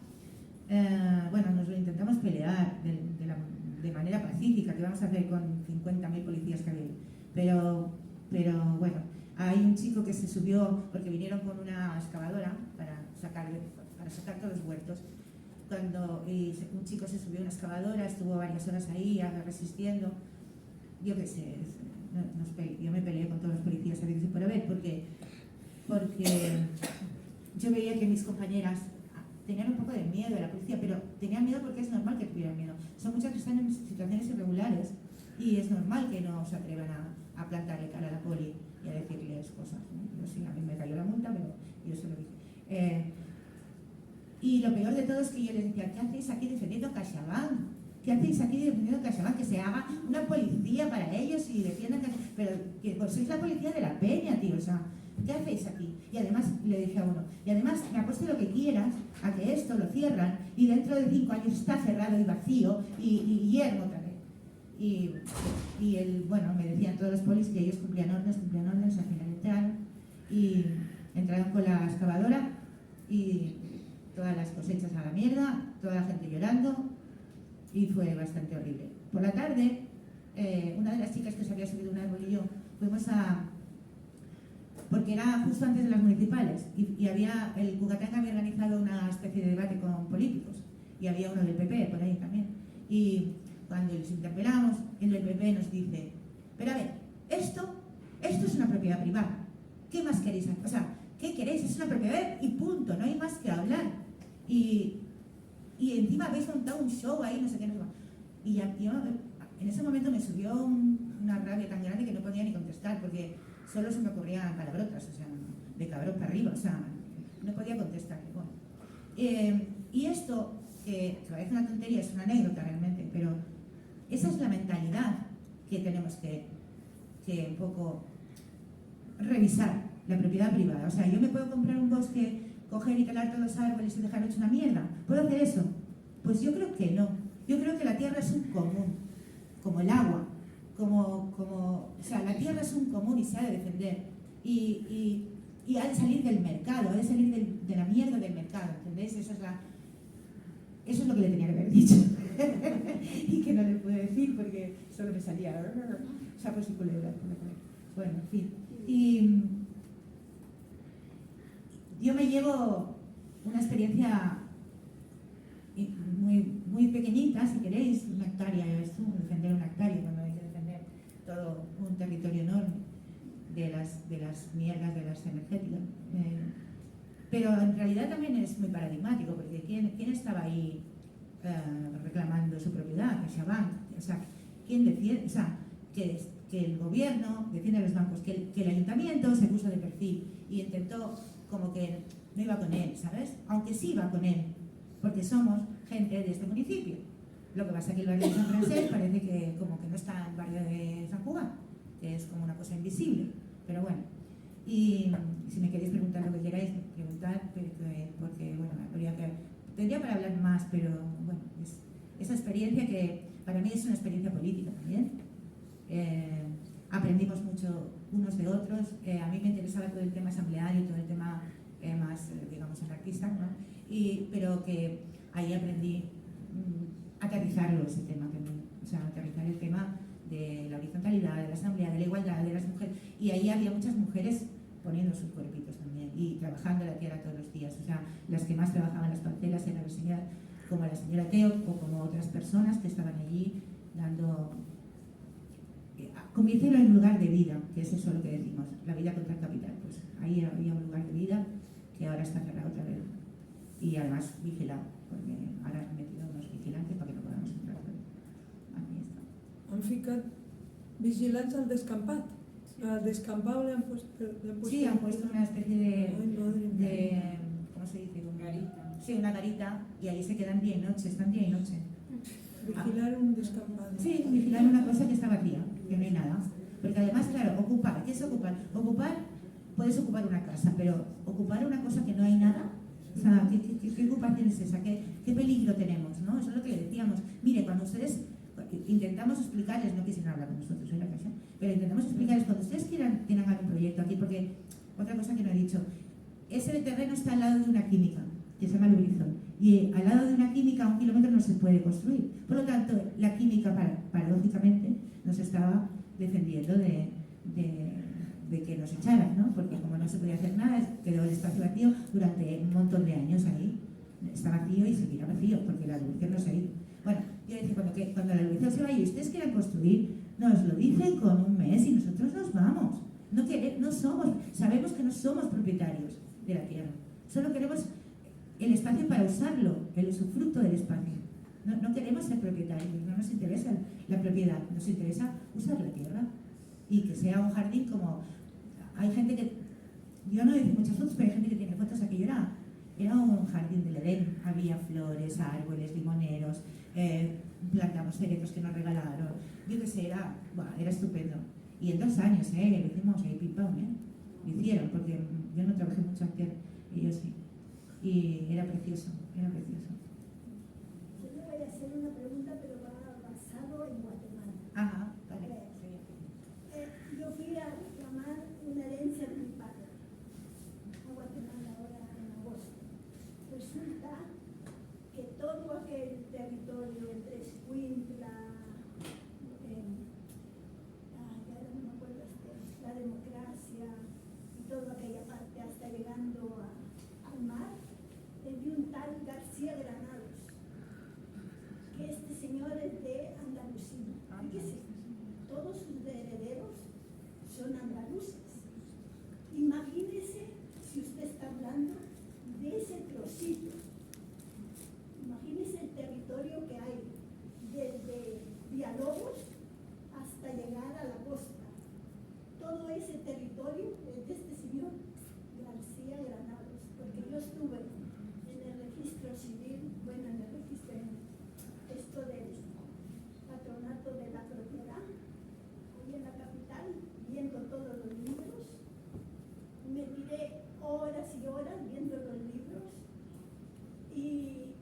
Bueno, nos lo intentamos pelear de manera pacífica, que vamos a hacer con 50.000 policías que había. Pero bueno, hay un chico que se subió, porque vinieron con una excavadora para sacar todos los huertos. Un chico se subió a una excavadora, estuvo varias horas ahí resistiendo. Yo qué sé, yo me peleé con todos los policías a veces por haber, porque yo veía que mis compañeras tenían un poco de miedo a la policía, pero tenían miedo porque es normal que tuvieran miedo. Son muchas que están en situaciones irregulares y es normal que no se atrevan a plantarle cara a la poli y a decirles cosas, ¿no? Yo sí, a mí me cayó la multa, pero yo se lo dije. Y lo peor de todo es que yo les decía, ¿qué hacéis aquí defendiendo a CaixaBank? ¿Qué hacéis aquí defendiendo a CaixaBank? Que se haga una policía para ellos y defiendan pero que pues sois la policía de la peña, tío, o sea, ¿qué hacéis aquí? Y además, le dije a uno, y además me apuesto lo que quieras a que esto lo cierran y dentro de 5 años está cerrado y vacío y yermo otra vez. Y bueno, me decían todos los polis que ellos cumplían órdenes, al final entraron con la excavadora y todas las cosechas a la mierda, toda la gente llorando y fue bastante horrible. Por la tarde, una de las chicas que se había subido a un árbol y yo fuimos porque era justo antes de las municipales y el Cucatanga había organizado una especie de debate con políticos y había uno del PP por ahí también. Y cuando les interpelamos, el del PP nos dice, pero a ver, esto es una propiedad privada, ¿qué más queréis? O sea, ¿qué queréis? Es una propiedad y punto, no hay más que hablar. Y encima habéis montado un show ahí, no sé qué, no sé más. Y yo en ese momento me subió una rabia tan grande que no podía ni contestar, porque solo se me ocurrían palabrotas, o sea, de cabrón para arriba, o sea, no podía contestar. Bueno, y esto, que parece una tontería, es una anécdota realmente, pero esa es la mentalidad que tenemos que un poco revisar, la propiedad privada. O sea, yo me puedo comprar un bosque, coger y talar todos los árboles y dejar hecho una mierda. ¿Puedo hacer eso? Pues yo creo que no. Yo creo que la tierra es un común, como el agua. O sea, la tierra es un común y se ha de defender. Y ha de salir del mercado, ha de salir de la mierda del mercado, ¿entendéis? Eso es lo que le tenía que haber dicho. Y que no le pude decir porque solo me salía sapos y culebras. Bueno, en fin. Y yo me llevo una experiencia muy, muy pequeñita, si queréis, una hectárea, ya ves tú, defender una hectárea cuando hay que defender todo un territorio enorme de las mierdas de las energéticas. Pero en realidad también es muy paradigmático, porque ¿quién estaba ahí reclamando su propiedad? CaixaBank. O sea, ¿quién defiende? O sea, que el gobierno defiende a los bancos, que el ayuntamiento se puso de perfil y intentó como que no iba con él, ¿sabes? Aunque sí iba con él, porque somos gente de este municipio. Lo que pasa es que el barrio de San Francés parece que como que no está en el barrio de San Juan, que es como una cosa invisible, pero bueno. Y si me queréis preguntar lo que queráis, preguntad, porque bueno, tendría para hablar más, pero bueno, es esa experiencia que para mí es una experiencia política también. Aprendimos mucho unos de otros. A mí me interesaba todo el tema asambleario, todo el tema más, digamos, anarquista, ¿no? Pero que ahí aprendí aterrizarlo ese tema, o sea, aterrizar el tema de la horizontalidad, de la asamblea, de la igualdad, de las mujeres. Y ahí había muchas mujeres poniendo sus cuerpitos también y trabajando la tierra todos los días. O sea, las que más trabajaban las parcelas eran como la señora Teo o como otras personas que estaban allí dando, convirtiéndolo en un lugar de vida, que es eso lo que decimos, la vida contra el capital. Pues ahí había un lugar de vida que ahora está cerrado otra vez y además vigilado, porque ahora han metido unos vigilantes para que no podamos entrar. Aquí está. Han ficat vigilants al descampat. Al descampado le han puesto... Sí, han puesto una especie de Ay, madre mía. ¿cómo se dice? Garita. Sí, una garita, y ahí se quedan día y noche, están día y noche. Vigilar un descampado. Sí, vigilar una cosa que está vacía, que no hay nada. Porque además, claro, ocupar, ¿qué es ocupar? Ocupar, puedes ocupar una casa, pero ocupar una cosa que no hay nada, o sea, ¿qué ocupación es esa? ¿Qué peligro tenemos? ¿No? Eso es lo que le decíamos. Mire, cuando ustedes, intentamos explicarles, no quisieron hablar con nosotros en la casa, pero intentamos explicarles cuando ustedes tengan algún proyecto aquí, porque otra cosa que no he dicho, ese terreno está al lado de una química, que se llama Lubrizol, y al lado de una química a 1 kilómetro no se puede construir. Por lo tanto, la química, paradójicamente, nos estaba defendiendo de que nos echaran, ¿no? Porque como no se podía hacer nada, quedó el espacio vacío durante un montón de años ahí. Está vacío y seguirá vacío, porque la Lubrizol no se ha ido. Bueno, yo decía, cuando la Lubrizol se vaya y ustedes quieran construir, nos lo dicen con un mes y nosotros nos vamos. Sabemos que no somos propietarios de la tierra. Solo queremos el espacio para usarlo, el usufructo del espacio. No queremos ser propietarios, no nos interesa la propiedad, nos interesa usar la tierra. Y que sea un jardín como... Hay gente que... Yo no he visto muchas fotos, pero hay gente que tiene fotos. Aquello era un jardín del Edén. Había flores, árboles, limoneros, plantamos ceretos que nos regalaron. Yo qué sé, era estupendo. Y en 2 años, lo hicimos ahí pim-pam, Lo hicieron, porque yo no trabajé mucho aquí, ellos sí. Y era precioso, era precioso. Yo le voy a hacer una pregunta, pero va basado en Guatemala. Ajá, vale. Yo fui a reclamar una herencia de mi padre a Guatemala ahora en agosto. Resulta que todo aquel territorio entre Escuintla, la democracia y toda aquella parte hasta llegando al mar, es de un tal García Granados, que este señor es de Andalucía. Fíjese, todos sus herederos son andaluces. Imagínese si usted está hablando de ese trocito. Imagínese el territorio que hay desde Villalobos hasta llegar a la costa. Todo ese territorio es de este señor García Granados, porque yo estuve en el registro civil, en el registro, esto del patronato de la propiedad, ahí en la capital, viendo todos los libros. Me tiré horas y horas viendo los libros y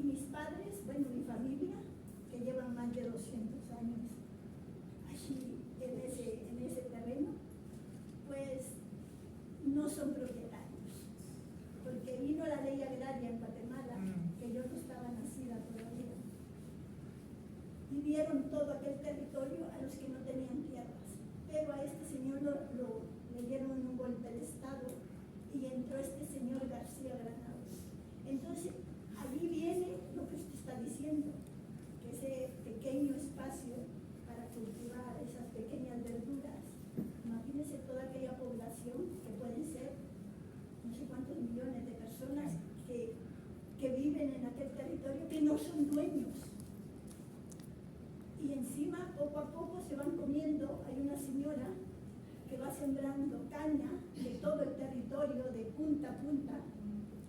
mis padres, mi familia, que llevan más de 200 años allí en ese terreno, pues no son propietarios, porque vino la ley agraria en Guatemala, que yo no estaba nacida todavía, y dieron todo aquel territorio a los que no tenían tierras, pero a este señor le dieron un golpe de estado y entró este señor García Granados. Entonces, allí viene lo que usted está diciendo, que ese pequeño espacio para cultivar esas pequeñas verduras, imagínese toda aquella población que pueden ser no sé cuántos millones de personas que viven en aquel territorio, que no son dueños. Y encima, poco a poco se van comiendo. Hay una señora que va sembrando caña de todo el territorio, de punta a punta,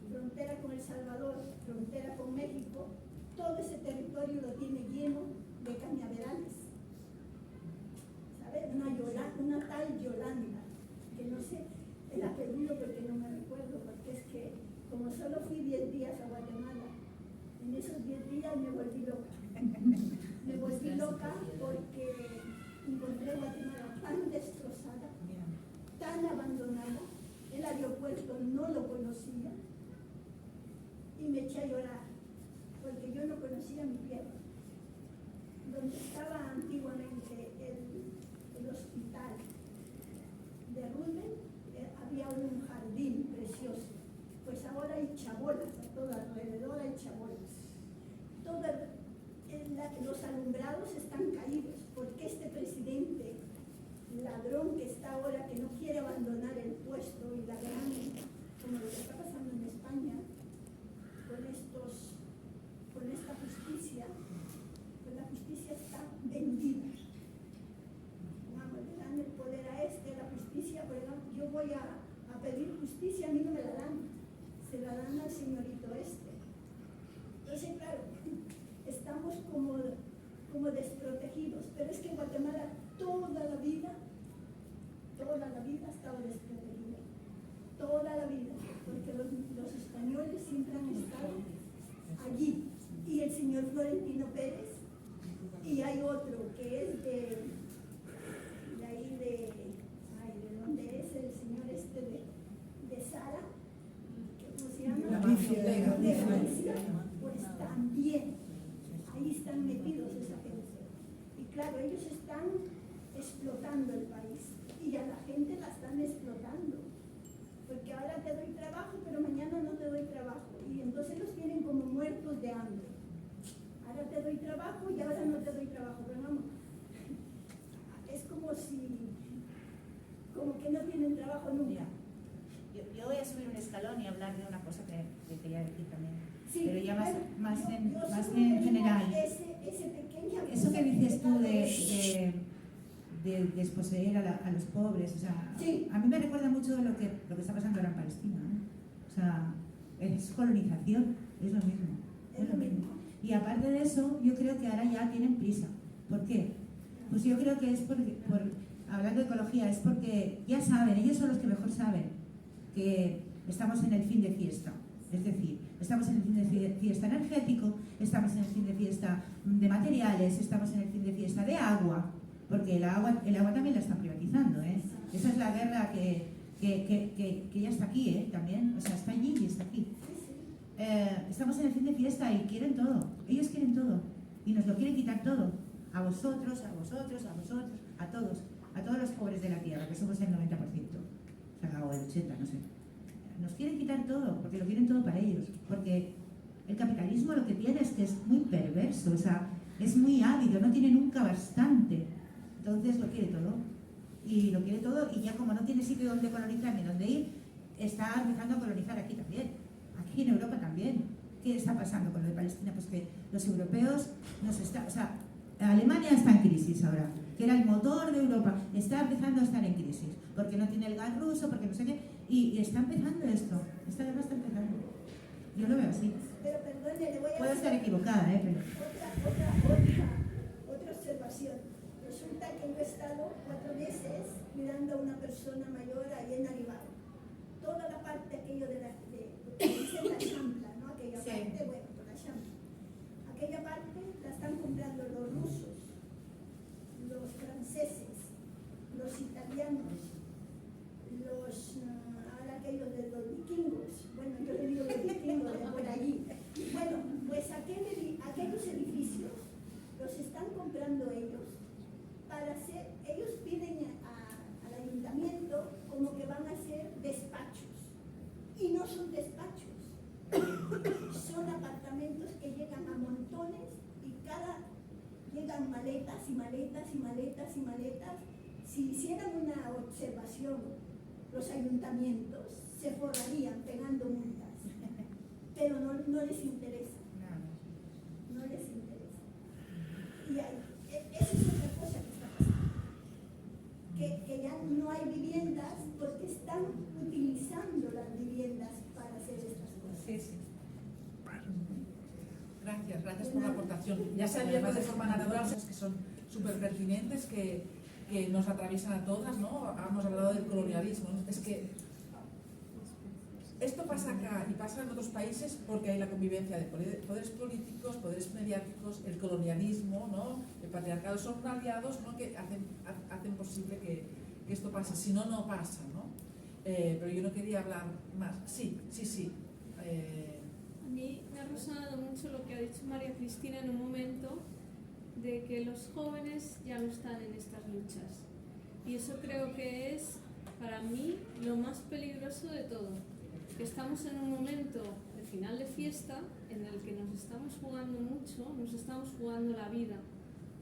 frontera con El Salvador, frontera con México. Todo ese territorio lo tiene lleno de cañaverales. ¿Sabes? Una tal Yolanda, que no sé el apellido porque no me recuerdo, porque es que como solo fui 10 días a Guatemala, en esos 10 días me volví loca. Me volví loca porque encontré Guatemala tan destrozada, tan abandonada. El aeropuerto no lo conocía y me eché a llorar porque yo no conocía mi tierra. Donde estaba antiguamente el hospital de Rubén, había un jardín precioso. Pues ahora hay chabolas, a todo alrededor hay chabolas. Los alumbrados están caídos porque este presidente ladrón que está ahora, que no quiere abandonar el puesto y la gran, como lo que está pasando en España, con esta justicia, pues la justicia está vendida. Vamos, le dan el poder a la justicia, pero yo voy a pedir justicia, a mí no me la dan, se la dan al señorito este. Entonces, claro, estamos como desprotegidos, pero es que en Guatemala toda la vida ha estado desprotegida, toda la vida, porque los españoles siempre han estado allí, y el señor Florentino Pérez Y hay otro que es de ahí de dónde es el señor este de Sara, ¿cómo se llama? De Galicia, pues también, ahí están metidos esa gente. Y claro, ellos están explotando el país y a la gente la están explotando. Porque ahora te doy trabajo, pero mañana no te doy trabajo. Y entonces los tienen como muertos de hambre. Ahora te doy trabajo y ahora no te doy trabajo. Pero vamos, es como que no tienen trabajo nunca. Yo voy a subir un escalón y hablar de una cosa que quería decir también. Sí, pero ya más yo en general. Ese pequeño Eso que dices tú de desposeer a los pobres, o sea, sí. A mí me recuerda mucho lo que está pasando ahora en Palestina, ¿no? O sea, es colonización, es lo mismo, es lo mismo. Y aparte de eso, yo creo que ahora ya tienen prisa. ¿Por qué? Pues yo creo que es hablando de ecología, es porque ya saben, ellos son los que mejor saben que estamos en el fin de fiesta. Es decir, estamos en el fin de fiesta energético, estamos en el fin de fiesta de materiales, estamos en el fin de fiesta de agua, porque el agua también la están privatizando, ¿eh? Esa es la guerra que ya está aquí, ¿eh? También, o sea, está allí y está aquí. Estamos en el fin de fiesta y quieren todo, ellos quieren todo, y nos lo quieren quitar todo, a vosotros, a todos los pobres de la tierra, que somos el 90%, o sea, o el 80%, no sé. Nos quieren quitar todo, porque lo quieren todo para ellos, porque el capitalismo lo que tiene es que es muy perverso, o sea, es muy ávido, no tiene nunca bastante, entonces lo quiere todo, y ya como no tiene sitio donde colonizar ni donde ir, está empezando a colonizar aquí también, aquí en Europa también. ¿Qué está pasando con lo de Palestina? Pues que los europeos o sea, Alemania está en crisis ahora, que era el motor de Europa, está empezando a estar en crisis, porque no tiene el gas ruso, porque no sé qué, y está empezando esto, esta guerra está empezando. Yo lo veo así. Pero perdone, le voy a Puedo hacer estar equivocada, pero... Otra observación. Resulta que yo he estado 4 meses cuidando a una persona mayor ahí en Aribao. Toda la parte aquello de la champla, ¿no? Aquella Sí. parte, bueno, por la champla. Aquella parte la están comprando los rusos, los franceses, los italianos, ahora aquellos de los vikingos, bueno, yo le digo los vikingos de por allí. Bueno, pues aquellos edificios los están comprando ellos para hacer, ellos piden al ayuntamiento como que van a hacer despachos, y no son despachos, son apartamentos que llegan a montones y llegan maletas y maletas y maletas y maletas. Si hicieran una observación, los ayuntamientos se forrarían pegando multas, pero no les interesa. No les interesa. Y esa es otra cosa que está pasando. Que ya no hay viviendas porque están utilizando las viviendas para hacer estas cosas. Sí, sí. Gracias por la aportación. Ya se abierto de forma natural, que son súper pertinentes, que nos atraviesan a todas, ¿no? Hemos hablado del colonialismo, ¿no? Es que esto pasa acá y pasa en otros países porque hay la convivencia de poderes políticos, poderes mediáticos, el colonialismo, ¿no? El patriarcado, son aliados, ¿no? Que hacen posible que esto pase, si no, no pasa, ¿no? Pero yo no quería hablar más. Sí. A mí me ha resonado mucho lo que ha dicho María Cristina en un momento, de que los jóvenes ya no están en estas luchas. Y eso creo que es, para mí, lo más peligroso de todo. Que estamos en un momento de final de fiesta en el que nos estamos jugando mucho, nos estamos jugando la vida.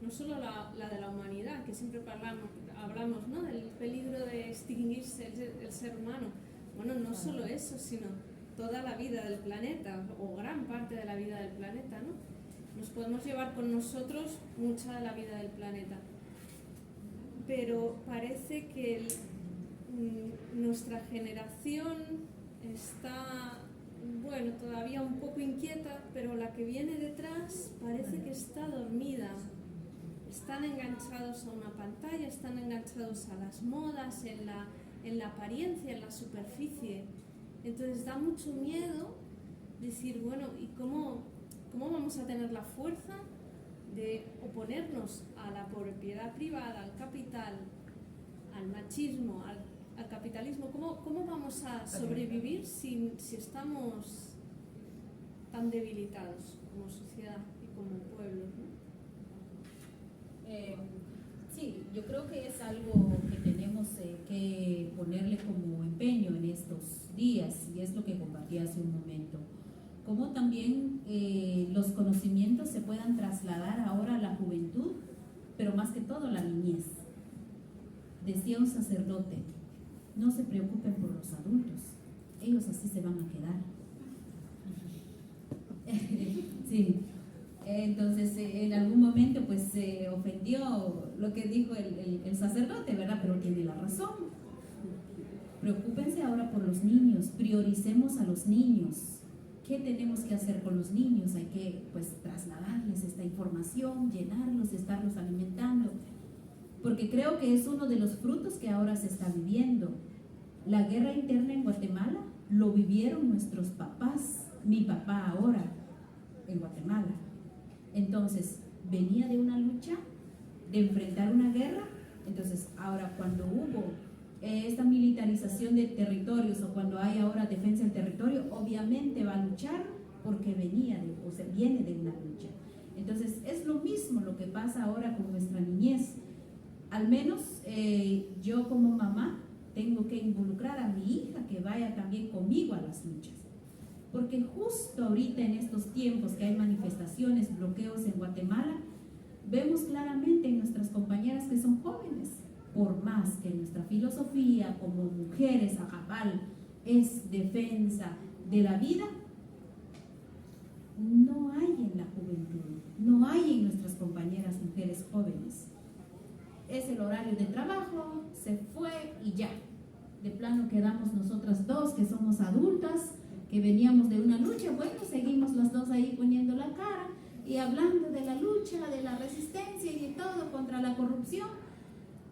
No solo la de la humanidad, que siempre hablamos, ¿no? Del peligro de extinguirse el ser humano. Bueno, no solo eso, sino toda la vida del planeta, o gran parte de la vida del planeta, ¿no? Nos podemos llevar con nosotros mucha de la vida del planeta. Pero parece que nuestra generación está, bueno, todavía un poco inquieta, pero la que viene detrás parece que está dormida. Están enganchados a una pantalla, están enganchados a las modas, en la apariencia, en la superficie. Entonces da mucho miedo decir, bueno, ¿y cómo vamos a tener la fuerza de oponernos a la propiedad privada, al capital, al machismo, al capitalismo. ¿Cómo vamos a sobrevivir si estamos tan debilitados como sociedad y como pueblo, ¿no? Sí, yo creo que es algo que tenemos que ponerle como empeño en estos días, y es lo que compartí hace un momento. Como también los conocimientos se puedan trasladar ahora a la juventud, pero más que todo a la niñez. Decía un sacerdote: no se preocupen por los adultos, ellos así se van a quedar. Sí. Entonces, en algún momento pues se ofendió lo que dijo el sacerdote, ¿verdad? Pero tiene la razón. Preocúpense ahora por los niños, prioricemos a los niños. ¿Qué tenemos que hacer con los niños? Hay que pues trasladarles esta información, llenarlos, estarlos alimentando, porque creo que es uno de los frutos que ahora se está viviendo. La guerra interna en Guatemala lo vivieron nuestros papás, mi papá ahora en Guatemala. Entonces, venía de una lucha, de enfrentar una guerra. Entonces, ahora cuando hubo esta militarización de territorios, o cuando hay ahora defensa del territorio, obviamente va a luchar porque viene de una lucha. Entonces, es lo mismo lo que pasa ahora con nuestra niñez. Al menos yo como mamá tengo que involucrar a mi hija que vaya también conmigo a las luchas. Porque justo ahorita en estos tiempos que hay manifestaciones, bloqueos en Guatemala, vemos claramente en nuestras compañeras que son jóvenes, por más que nuestra filosofía como mujeres a cabal es defensa de la vida, no hay en la juventud, no hay en nuestras compañeras mujeres jóvenes. Es el horario de trabajo, se fue y ya. De plano quedamos nosotras dos que somos adultas, que veníamos de una lucha. Bueno, seguimos las dos ahí poniendo la cara y hablando de la lucha, de la resistencia y de todo contra la corrupción,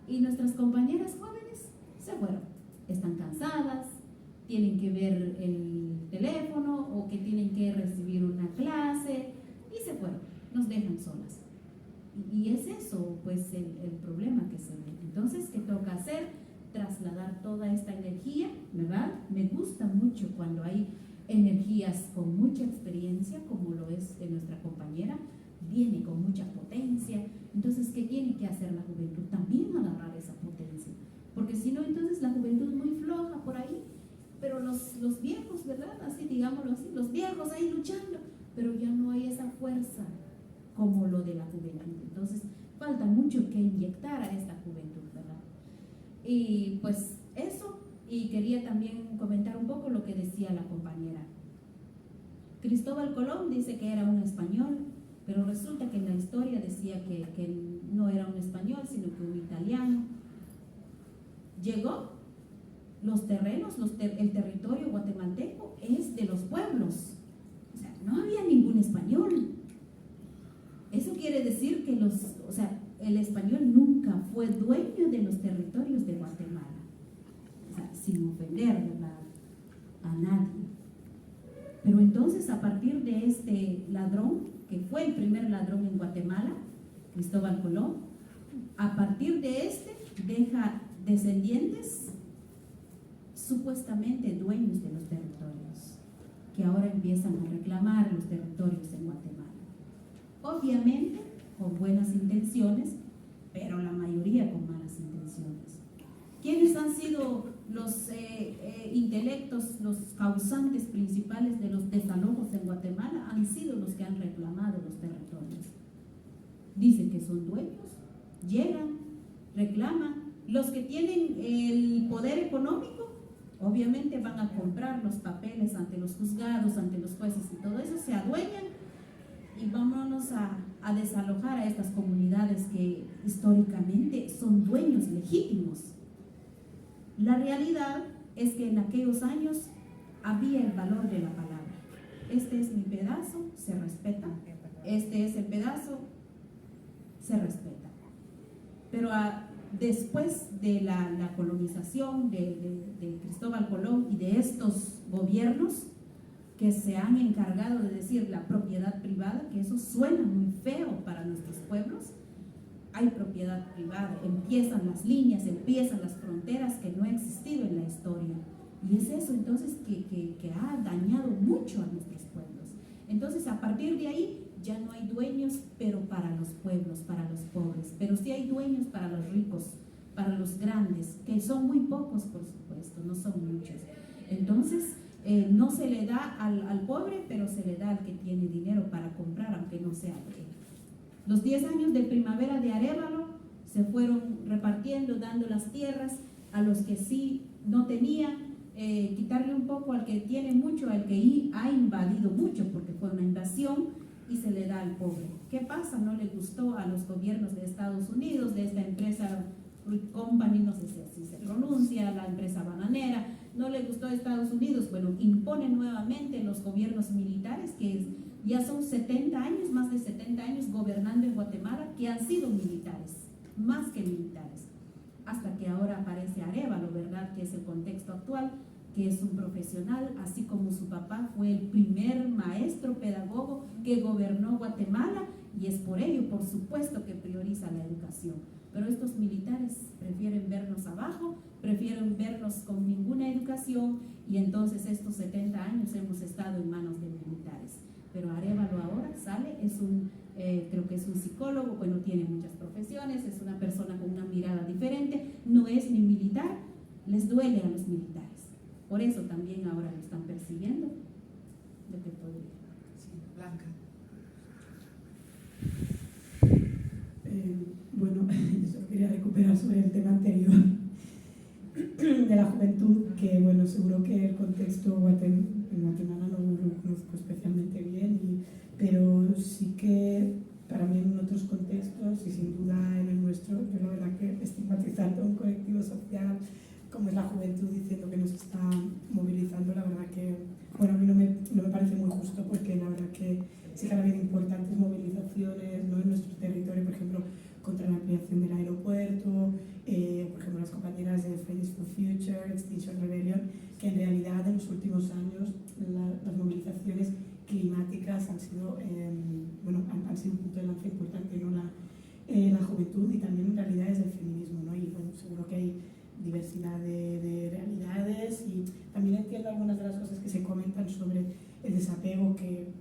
y nuestras compañeras jóvenes se fueron, están cansadas, tienen que ver el teléfono o que tienen que recibir una clase y se fueron, nos dejan solas. Y es eso pues el problema que se ve. Entonces, ¿qué toca hacer? Trasladar toda esta energía, ¿verdad? Me gusta mucho cuando hay energías con mucha experiencia, como lo es de nuestra compañera, viene con mucha potencia. Entonces, ¿qué tiene que hacer la juventud? También agarrar esa potencia, porque si no, entonces la juventud es muy floja por ahí, pero los viejos, ¿verdad? Así, digámoslo así, los viejos ahí luchando, pero ya no hay esa fuerza como lo de la juventud. Entonces, falta mucho que inyectar a esta juventud, ¿verdad? Y pues eso, y quería también comentar un poco lo que decía la compañera. Cristóbal Colón dice que era un español, pero resulta que en la historia decía que no era un español, sino que un italiano. Llegó, los terrenos, el territorio guatemalteco es de los pueblos, o sea, no había ningún español. Eso quiere decir que el español nunca fue dueño de los territorios de Guatemala, o sea, sin ofender, ¿verdad?, a nadie. Pero entonces, a partir de este ladrón, que fue el primer ladrón en Guatemala, Cristóbal Colón, a partir de deja descendientes supuestamente dueños de los territorios, que ahora empiezan a reclamar los territorios en Guatemala. Obviamente con buenas intenciones, pero la mayoría con malas intenciones. ¿Quiénes han sido los intelectos, los causantes principales de los desalojos en Guatemala? Han sido los que han reclamado los territorios. Dicen que son dueños, llegan, reclaman. Los que tienen el poder económico, obviamente van a comprar los papeles ante los juzgados, ante los jueces y todo eso, se adueñan y vámonos a desalojar a estas comunidades que históricamente son dueños legítimos. La realidad es que en aquellos años había el valor de la palabra. Este es mi pedazo, se respeta. Este es el pedazo, se respeta. Pero después de la colonización de Cristóbal Colón y de estos gobiernos, que se han encargado de decir la propiedad privada, que eso suena muy feo para nuestros pueblos. Hay propiedad privada, empiezan las líneas, empiezan las fronteras que no ha existido en la historia. Y es eso entonces que ha dañado mucho a nuestros pueblos. Entonces, a partir de ahí, ya no hay dueños, pero para los pueblos, para los pobres. Pero sí hay dueños para los ricos, para los grandes, que son muy pocos, por supuesto, no son muchos. Entonces, no se le da al pobre, pero se le da al que tiene dinero para comprar, aunque no sea de él. Los 10 años de primavera de Arévalo se fueron repartiendo, dando las tierras a los que sí no tenían, quitarle un poco al que tiene mucho, al que ha invadido mucho, porque fue una invasión, y se le da al pobre. ¿Qué pasa? No le gustó a los gobiernos de Estados Unidos, de esta empresa Fruit Company, no sé si así se pronuncia, la empresa bananera, no le gustó a Estados Unidos. Bueno, impone nuevamente los gobiernos militares, que ya son 70 años, más de 70 años gobernando en Guatemala, que han sido militares, más que militares, hasta que ahora aparece Arévalo, ¿verdad? Que es el contexto actual, que es un profesional, así como su papá fue el primer maestro pedagogo que gobernó Guatemala, y es por ello, por supuesto, que prioriza la educación. Pero estos militares prefieren vernos abajo, prefieren vernos con ninguna educación, y entonces estos 70 años hemos estado en manos de militares. Pero Arévalo ahora sale, creo que es un psicólogo, bueno, tiene muchas profesiones, es una persona con una mirada diferente, no es ni militar, les duele a los militares. Por eso también ahora lo están persiguiendo. ¿De qué podría? Sí, Blanca. Bueno, yo solo quería recuperar sobre el tema anterior de la juventud, que bueno, seguro que el contexto en Guatemala no lo conozco especialmente bien, pero sí que para mí en otros contextos y sin duda en el nuestro, yo la verdad que estigmatizando a un colectivo social como es la juventud diciendo que nos está movilizando, la verdad que, bueno, a mí no me parece muy justo, porque la verdad que sí que ha habido importantes movilizaciones, ¿no?, en nuestro territorio, por ejemplo, contra la ampliación del aeropuerto, por ejemplo, las compañeras de Fridays for Future, Extinction Rebellion, que en realidad en los últimos años las movilizaciones climáticas han sido, han sido un punto de lanza importante, ¿no?, la juventud, y también en realidades del feminismo, ¿no? Y bueno, seguro que hay diversidad de realidades, y también entiendo algunas de las cosas que se comentan sobre el desapego que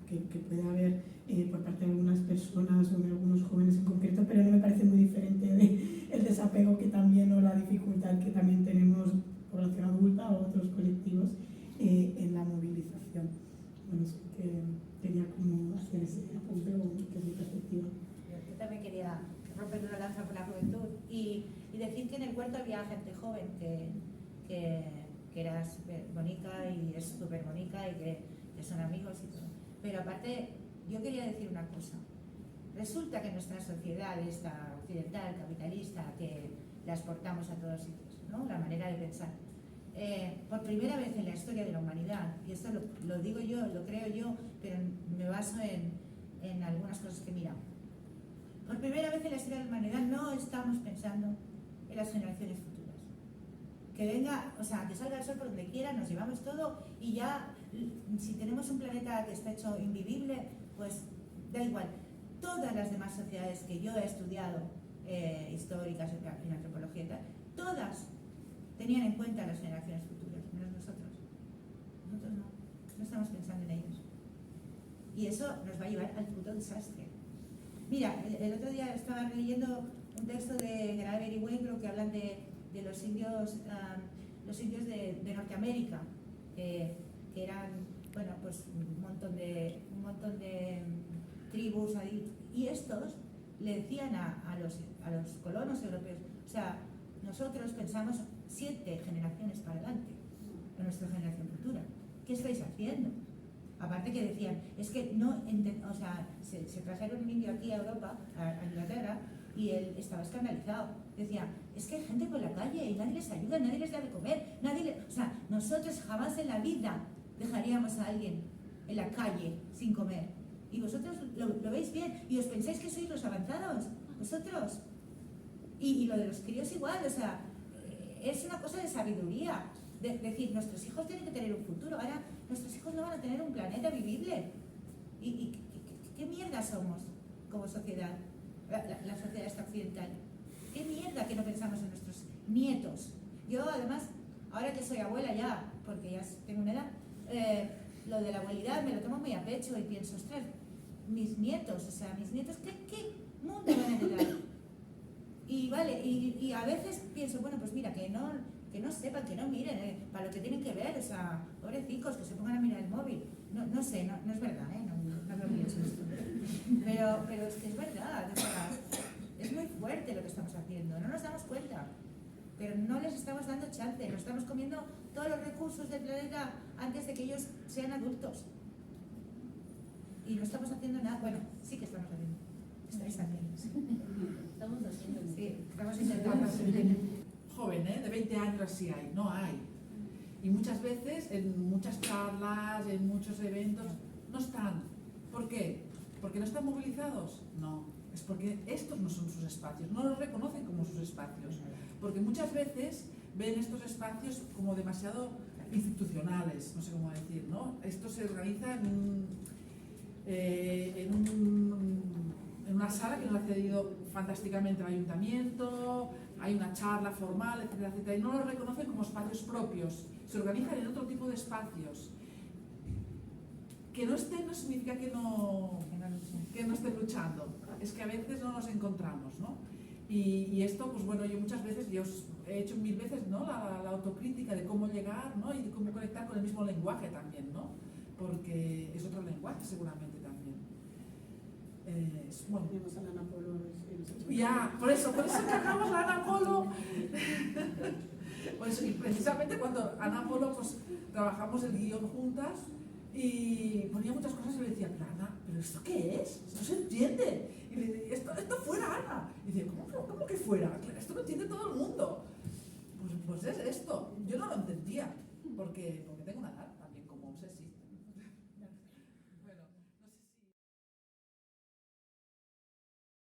puede haber por parte de algunas personas o de algunos jóvenes en concreto, pero no me parece muy diferente del desapego que también, o la dificultad que también tenemos población adulta o otros colectivos en la movilización. Bueno, es que quería como hacer ese apunte, o que es mi perspectiva. Yo también quería romper una lanza por la juventud y decir que en el huerto había gente joven que era súper bonita y es súper bonita y que son amigos y todo. Pero aparte, yo quería decir una cosa. Resulta que nuestra sociedad, esta occidental, capitalista, que la exportamos a todos sitios, ¿no?, la manera de pensar, por primera vez en la historia de la humanidad, y esto lo digo yo, lo creo yo, pero me baso en algunas cosas que miramos. Por primera vez en la historia de la humanidad no estamos pensando en las generaciones futuras. Que venga, o sea, que salga el sol por donde quiera, nos llevamos todo y ya, si tenemos un planeta que está hecho invivible, pues da igual. Todas las demás sociedades que yo he estudiado, históricas, en antropología y tal, todas tenían en cuenta las generaciones futuras, menos nosotros. Nosotros no estamos pensando en ellos. Y eso nos va a llevar al puto desastre. Mira, el otro día estaba leyendo un texto de Graeber y Wainwright que hablan de los indios de Norteamérica, que eran, bueno, pues un montón de tribus ahí, y estos le decían a los colonos europeos, o sea, nosotros pensamos 7 generaciones para adelante, en nuestra generación futura. ¿Qué estáis haciendo? Aparte que decían, es que no, o sea, se trajeron un indio aquí a Europa, a Inglaterra, y él estaba escandalizado. Decía, es que hay gente por la calle y nadie les ayuda, nadie les da de comer, o sea, nosotros jamás en la vida dejaríamos a alguien en la calle sin comer. Y vosotros lo veis bien, y os pensáis que sois los avanzados, vosotros. Y lo de los críos igual, o sea, es una cosa de sabiduría. de decir, nuestros hijos tienen que tener un futuro, ahora nuestros hijos no van a tener un planeta vivible. ¿Y qué mierda somos como sociedad, la sociedad esta occidental? ¿Qué mierda que no pensamos en nuestros nietos? Yo además, ahora que soy abuela ya, porque ya tengo una edad, lo de la abuelidad me lo tomo muy a pecho y pienso, ostras, mis nietos, ¿qué mundo van a heredar? Y vale, y a veces pienso, bueno, pues mira, que no sepan, que no miren, para lo que tienen que ver, o sea, pobrecicos, que se pongan a mirar el móvil. No sé, no es verdad, no lo pienso esto. Pero es que es verdad, o sea, es muy fuerte lo que estamos haciendo, no nos damos cuenta, pero no les estamos dando chance, nos estamos comiendo todos los recursos del planeta antes de que ellos sean adultos. Y no estamos haciendo nada, bueno, sí que estamos haciendo. Estáis haciendo, sí. Estamos haciendo. Sí, estamos intentando. Joven, de 20 años así hay, no hay. Y muchas veces, en muchas charlas, en muchos eventos, no están. ¿Por qué? ¿Porque no están movilizados? No, es porque estos no son sus espacios, no los reconocen como sus espacios. Porque muchas veces ven estos espacios como demasiado institucionales, no sé cómo decir, ¿no? Esto se organiza en una sala que nos ha cedido fantásticamente el ayuntamiento, hay una charla formal, etcétera, etcétera, y no lo reconocen como espacios propios, se organizan en otro tipo de espacios. Que no estén no significa que no estén luchando, es que a veces no nos encontramos, ¿no? Y esto, pues bueno, yo muchas veces, yo os he hecho 1000 veces, ¿no? La autocrítica de cómo llegar, ¿no? Y de cómo conectar con el mismo lenguaje también, ¿no? Porque es otro lenguaje seguramente también. Bueno. Tenemos a la Ana Polo. Ya, por eso encargamos a Ana Polo. Por eso, y precisamente cuando Ana Polo, pues trabajamos el guión juntas y ponía muchas cosas y le decía, pero Ana, ¿pero esto qué es? No se entiende. Y le decía, esto fuera, Ana. Y decía, ¿cómo que fuera? Esto lo entiende todo el mundo. Pues es esto. Yo no lo entendía, porque tengo una edad.